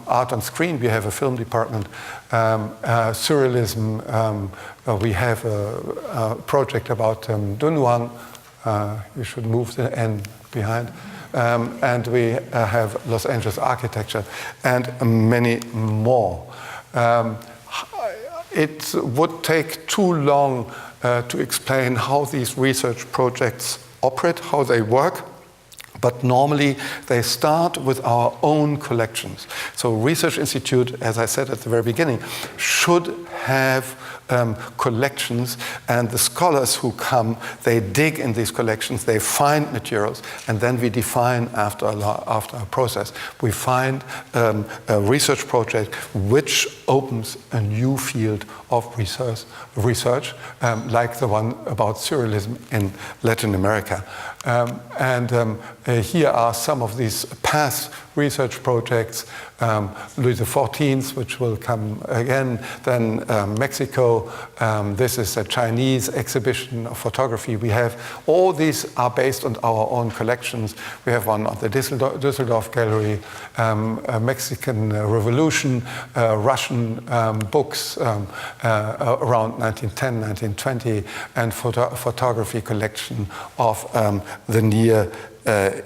art on screen. We have a film department, surrealism. We have a project about Dunhuang. You should move the N behind. And we have Los Angeles architecture and many more. It would take too long to explain how these research projects operate, how they work, but normally they start with our own collections. So Research Institute, as I said at the very beginning, should have collections, and the scholars who come, they dig in these collections, they find materials, and then we define after a process. We find a research project which opens a new field of research like the one about surrealism in Latin America. Here are some of these past research projects. Louis XIV, which will come again, then Mexico. This is a Chinese exhibition of photography. We have, all these are based on our own collections. We have one on the Düsseldorf Gallery, Mexican Revolution, Russian books around 1910, 1920, and photography collection of the Near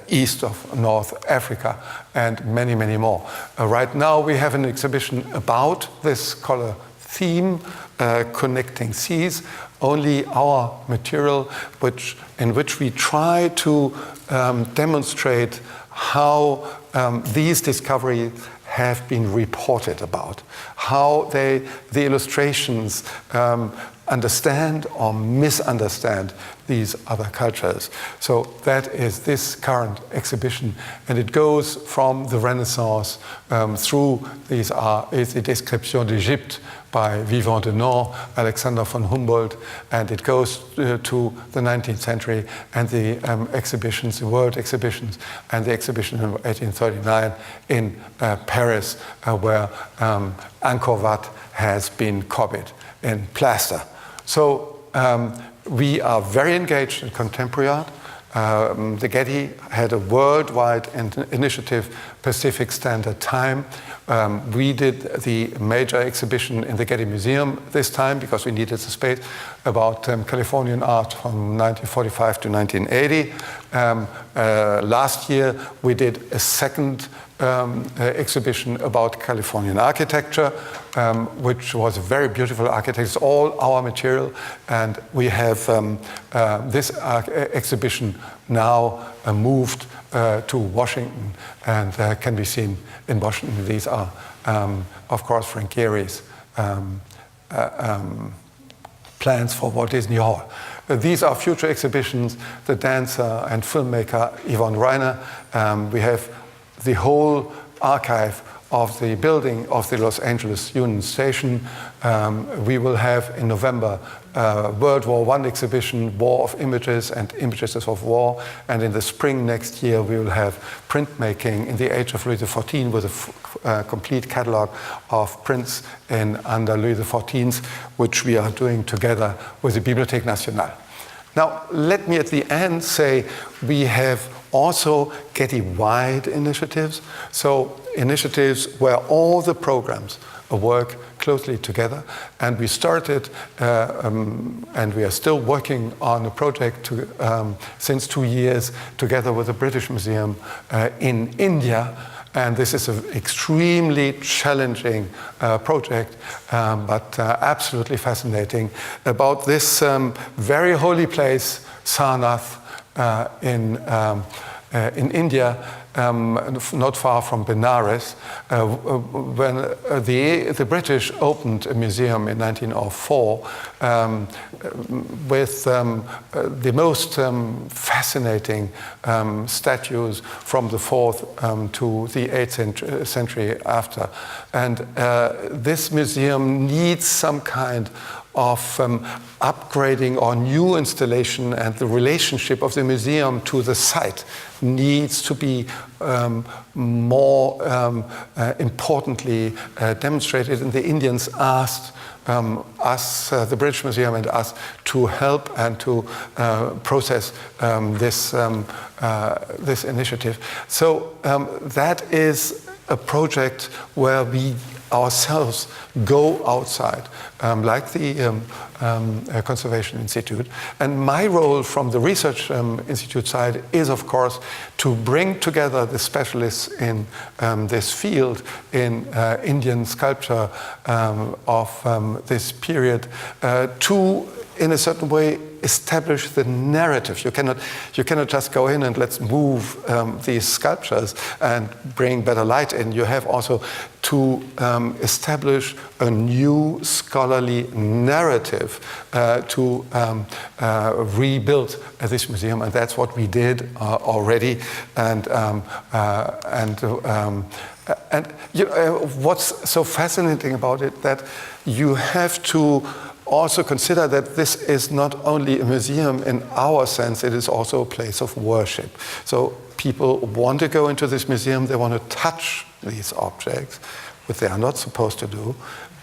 East of North Africa, and many, many more. Right now we have an exhibition about this color theme, Connecting Seas, only our material, in which we try to demonstrate how these discoveries have been reported about, how the illustrations understand or misunderstand these other cultures. So that is this current exhibition, and it goes from the Renaissance through these are the Description d'Égypte by Vivant de Nant, Alexander von Humboldt, and it goes to the 19th century and the exhibitions, the world exhibitions, and the exhibition in 1839 in Paris, where Angkor Wat has been copied in plaster. So we are very engaged in contemporary art. The Getty had a worldwide initiative, Pacific Standard Time. We did the major exhibition in the Getty Museum this time because we needed the space about Californian art from 1945 to 1980. Last year we did a second exhibition about Californian architecture, which was a very beautiful architecture. It's all our material, and we have this exhibition now moved to Washington and can be seen in Washington. These are, of course, Frank Gehry's plans for Walt Disney Hall. These are future exhibitions. The dancer and filmmaker Yvonne Reiner. We have the whole archive of the building of the Los Angeles Union Station. We will have in November World War I exhibition, War of Images and Images of War. And in the spring next year, we will have printmaking in the age of Louis XIV with a complete catalog of prints under Louis XIV, which we are doing together with the Bibliothèque Nationale. Now, let me at the end say we have also Getty-wide initiatives, so initiatives where all the programs work closely together. And we started, and we are still working on a project since 2 years together with the British Museum in India. And this is an extremely challenging project, but absolutely fascinating, about this very holy place, Sarnath, in India, not far from Benares, when the British opened a museum in 1904 with the most fascinating statues from the 4th to the 8th century after. And this museum needs some kind of upgrading or new installation, and the relationship of the museum to the site needs to be more importantly demonstrated. And the Indians asked us, the British Museum, and us to help and to process this initiative. So that is a project where we ourselves go outside, like the Conservation Institute. And my role from the Research Institute side is, of course, to bring together the specialists in this field, in Indian sculpture of this period, to, in a certain way, establish the narrative. You cannot just go in and let's move these sculptures and bring better light in. You have also to establish a new scholarly narrative to rebuild this museum, and that's what we did already. And you know, what's so fascinating about it, that you have to also consider that this is not only a museum in our sense, it is also a place of worship. So people want to go into this museum, they want to touch these objects, which they are not supposed to do,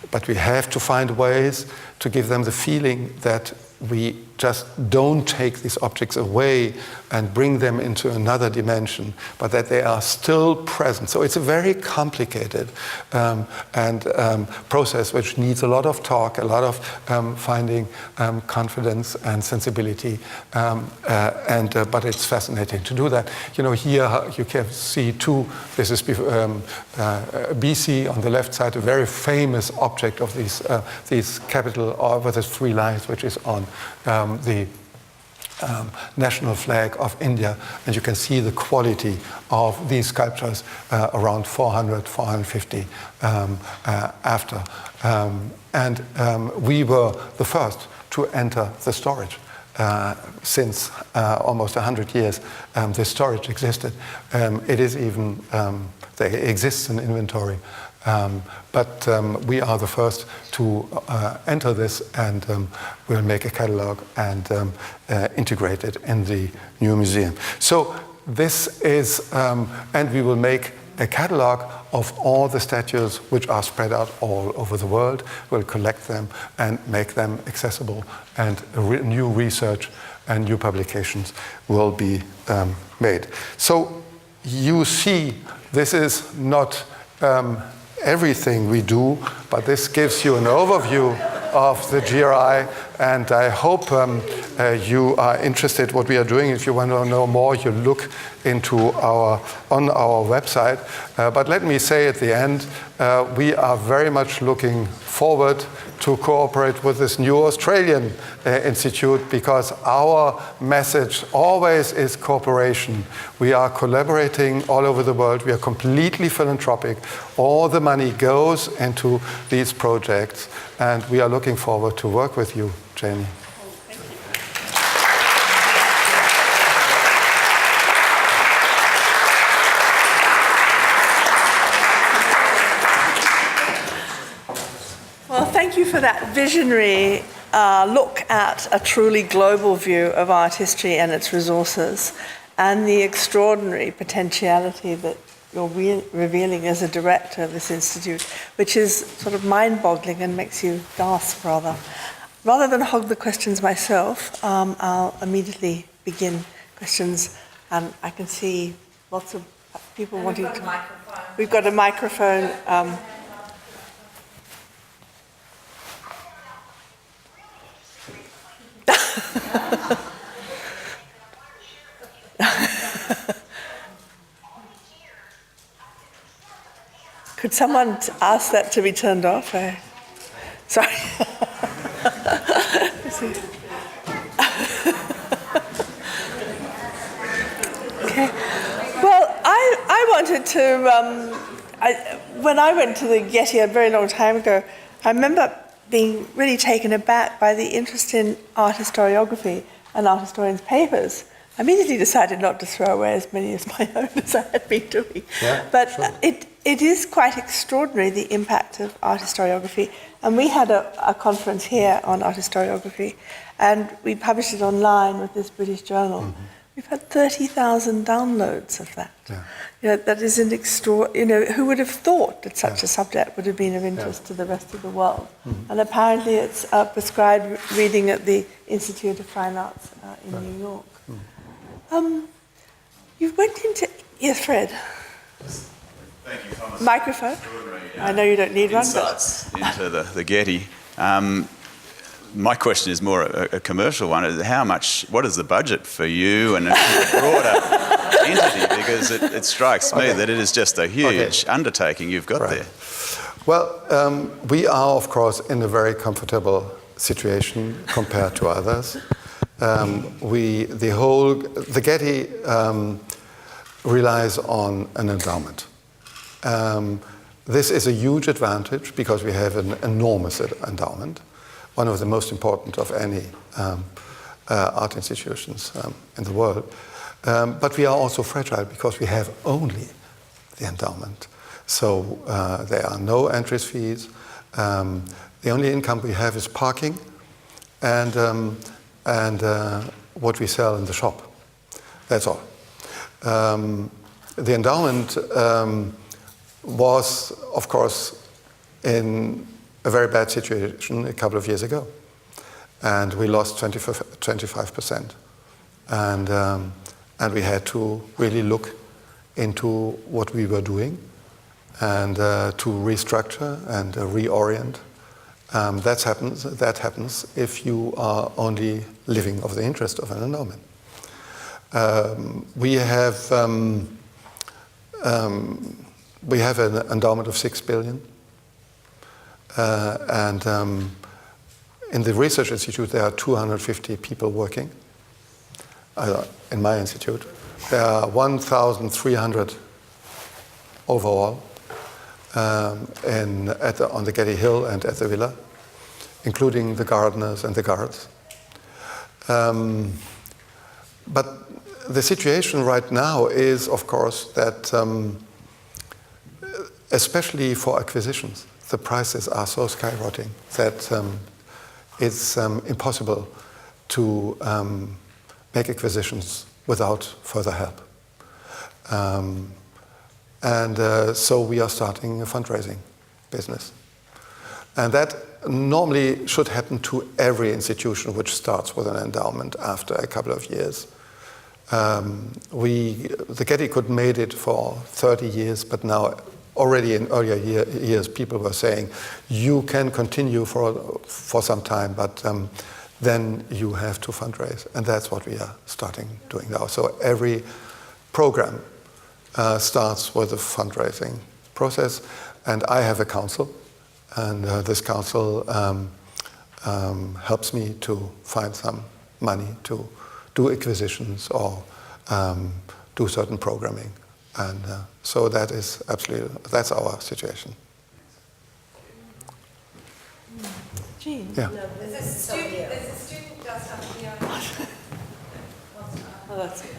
but we have to find ways to give them the feeling that we just don't take these objects away and bring them into another dimension, but that they are still present. So it's a very complicated process which needs a lot of talk, a lot of finding confidence and sensibility, but it's fascinating to do that. You know, here you can see this is BC on the left side, a very famous object of these capital with the 3 lines, which is on the national flag of India, and you can see the quality of these sculptures around 400, 450 after. We were the first to enter the storage. Since almost 100 years, this storage existed. It is even, there exists an inventory. But we are the first to enter this, and we'll make a catalog and integrate it in the new museum. So this is, and we will make a catalog of all the statues which are spread out all over the world. We'll collect them and make them accessible, and new research and new publications will be made. So you see, this is not everything we do, but this gives you an overview of the GRI, and I hope you are interested what we are doing. If you want to know more, you look into on our website. But let me say at the end, we are very much looking forward to cooperate with this new Australian institute, because our message always is cooperation. We are collaborating all over the world. We are completely philanthropic. All the money goes into these projects, and we are looking forward to work with you, Janie. Thank you for that visionary look at a truly global view of art history and its resources, and the extraordinary potentiality that you're revealing as a director of this institute, which is sort of mind-boggling and makes you gasp, rather. rather than hog the questions myself, I'll immediately begin questions. And I can see lots of people wanting to... We've got a microphone. Could someone ask that to be turned off? Sorry. Okay. Well, I wanted to, when I went to the Getty a very long time ago, I remember being really taken aback by the interest in art historiography and art historians' papers. I immediately decided not to throw away as many as my own as I had been doing. Yeah, but sure. It is quite extraordinary, the impact of art historiography. And we had a conference here on art historiography, and we published it online with this British journal. Mm-hmm. We've had 30,000 downloads of that. Yeah. You know, that is an who would have thought that such a subject would have been of interest to the rest of the world? Mm-hmm. And apparently it's prescribed reading at the Institute of Fine Arts in New York. Mm-hmm. You went into... Yes, Fred? Thank you, Thomas. Microphone. I know you don't need one. Insights into the Getty. My question is more a commercial one. What is the budget for you and a broader entity? Because it strikes me that it is just a huge undertaking you've got there. Well, we are, of course, in a very comfortable situation compared to others. The Getty relies on an endowment. This is a huge advantage because we have an enormous endowment, one of the most important of any art institutions in the world. But we are also fragile because we have only the endowment. So there are no entrance fees. The only income we have is parking and what we sell in the shop. That's all. The endowment was, of course, in a very bad situation a couple of years ago. And we lost 25%. And we had to really look into what we were doing and to restructure and reorient. That happens if you are only living of the interest of an endowment. We have an endowment of 6 billion. And in the research institute, there are 250 people working. In my institute, there are 1,300 overall on the Getty Hill and at the villa, including the gardeners and the guards. But the situation right now is, of course, that especially for acquisitions, the prices are so skyrocketing that it's impossible to make acquisitions without further help. So we are starting a fundraising business. And that normally should happen to every institution which starts with an endowment after a couple of years. The Getty could made it for 30 years, but now already in earlier years people were saying, you can continue for some time, but then you have to fundraise. And that's what we are starting doing now. So every program starts with a fundraising process. And I have a council. And this council helps me to find some money to do acquisitions or do certain programming. And so that's our situation. Jean? Yeah. There's a student does have to be on. Oh, that's it.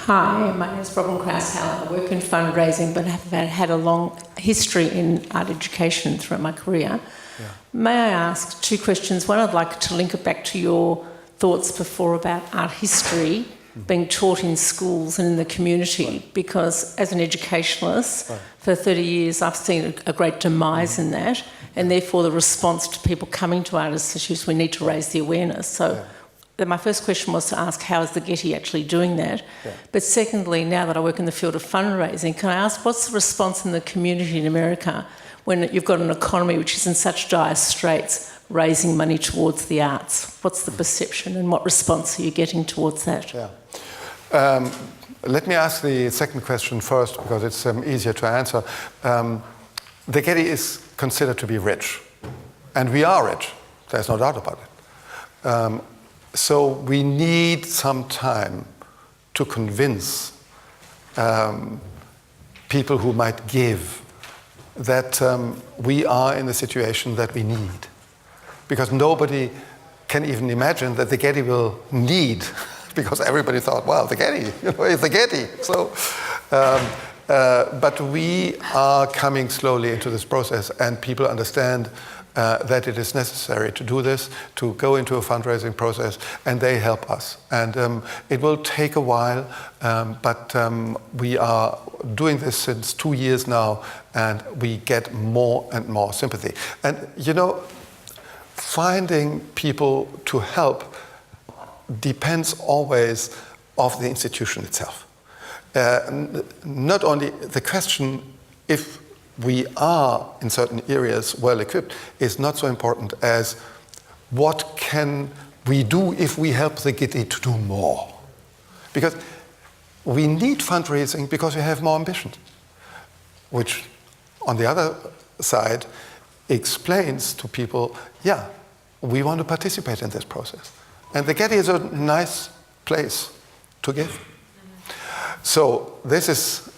Hi, my name is Robin Krauss-Howell. I work in fundraising, but have had a long history in art education throughout my career. Yeah. May I ask 2 questions? One, I'd like to link it back to your thoughts before about art history being taught in schools and in the community, because as an educationalist for 30 years I've seen a great demise in that, and therefore the response to people coming to Art Institutes, we need to raise the awareness. So my first question was to ask, how is the Getty actually doing that? Yeah. But secondly, now that I work in the field of fundraising, can I ask, what's the response in the community in America when you've got an economy which is in such dire straits, raising money towards the arts? What's the perception and what response are you getting towards that? Yeah. Let me ask the second question first, because it's easier to answer. The Getty is considered to be rich, and we are rich. There's no doubt about it. So we need some time to convince people who might give that we are in the situation that we need. Because nobody can even imagine that the Getty will need, because everybody thought, well, the Getty, it's the Getty. So, but we are coming slowly into this process, and people understand that it is necessary to do this, to go into a fundraising process, and they help us. And it will take a while, but we are doing this since 2 years now, and we get more and more sympathy. And finding people to help depends always of the institution itself. Not only the question if we are in certain areas well equipped is not so important as what can we do if we help the Getty to do more. Because we need fundraising because we have more ambition, which on the other side explains to people, yeah, we want to participate in this process. And the Getty is a nice place to give. So this is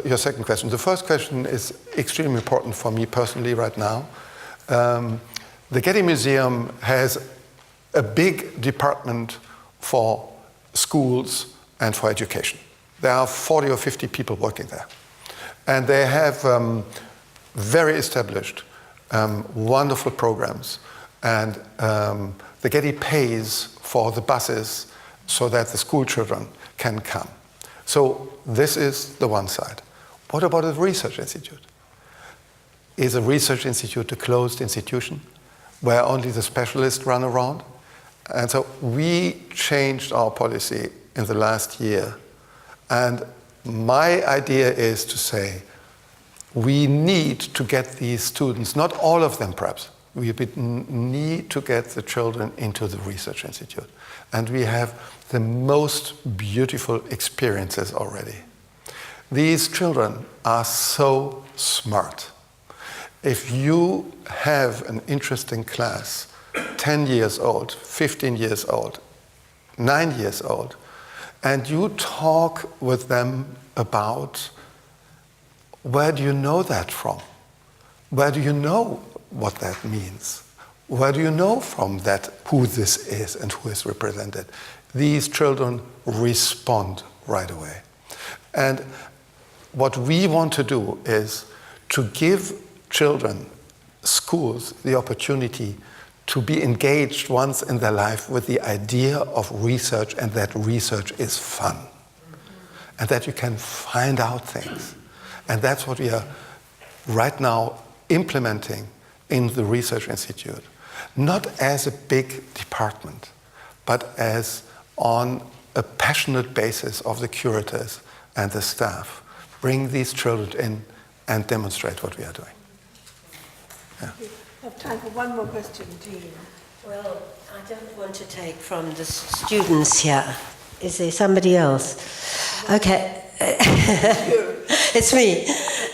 your second question. The first question is extremely important for me personally right now. The Getty Museum has a big department for schools and for education. There are 40 or 50 people working there. And they have very established, wonderful programs. And the Getty pays for the buses so that the school children can come. So this is the one side. What about a research institute? Is a research institute a closed institution where only the specialists run around? And so we changed our policy in the last year. And my idea is to say, we need to get these students, not all of them perhaps, we need to get the children into the research institute. And we have the most beautiful experiences already. These children are so smart. If you have an interesting class, 10 years old, 15 years old, 9 years old, and you talk with them about where do you know that from? Where do you know what that means? Where do you know from that who this is and who is represented? These children respond right away. And what we want to do is to give children, schools, the opportunity to be engaged once in their life with the idea of research, and that research is fun. And that you can find out things. And that's what we are right now implementing in the Research Institute. Not as a big department, but as on a passionate basis of the curators and the staff. Bring these children in and demonstrate what we are doing. Yeah. We have time for one more question, Jean. Well, I don't want to take from the students here. Is there somebody else? Okay. It's me.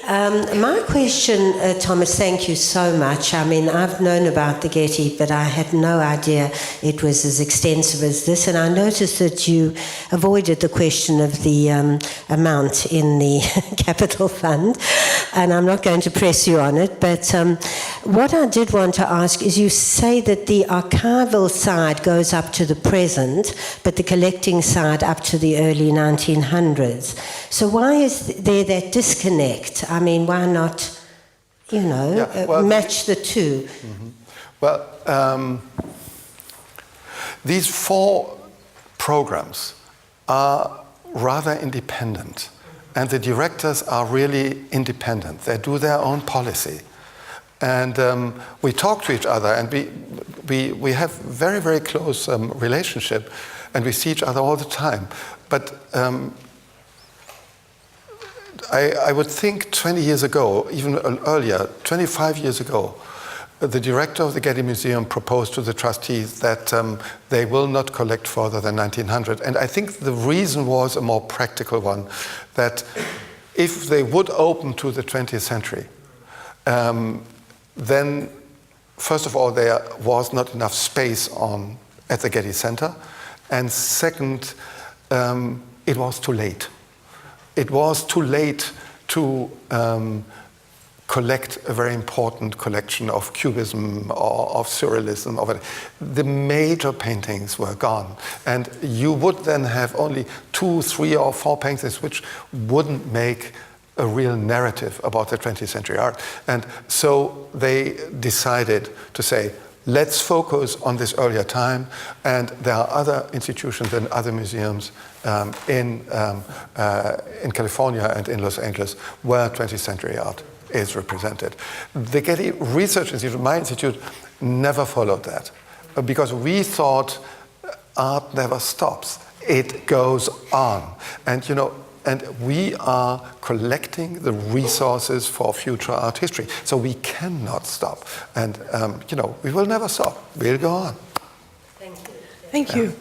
My question, Thomas, thank you so much. I mean, I've known about the Getty, but I had no idea it was as extensive as this. And I noticed that you avoided the question of the amount in the capital fund. And I'm not going to press you on it. But what I did want to ask is, you say that the archival side goes up to the present, but the collecting side up to the early 1900s. So why is there that disconnect? I mean, why not, match the two? Mm-hmm. Well, these 4 programs are rather independent, and the directors are really independent. They do their own policy. And we talk to each other, and we have very, very close relationship, and we see each other all the time. But I would think 20 years ago, even earlier, 25 years ago, the director of the Getty Museum proposed to the trustees that they will not collect further than 1900. And I think the reason was a more practical one, that if they would open to the 20th century, then first of all, there was not enough space at the Getty Center. And second, it was too late. It was too late to collect a very important collection of Cubism or of Surrealism. The major paintings were gone. And you would then have only 2, 3, or 4 paintings which wouldn't make a real narrative about the 20th century art. And so they decided to say, let's focus on this earlier time, and there are other institutions and other museums in California and in Los Angeles where 20th century art is represented. The Getty Research Institute, my institute, never followed that because we thought art never stops. It goes on. And and we are collecting the resources for future art history. So we cannot stop. And, we will never stop. We'll go on. Thank you. Thank you.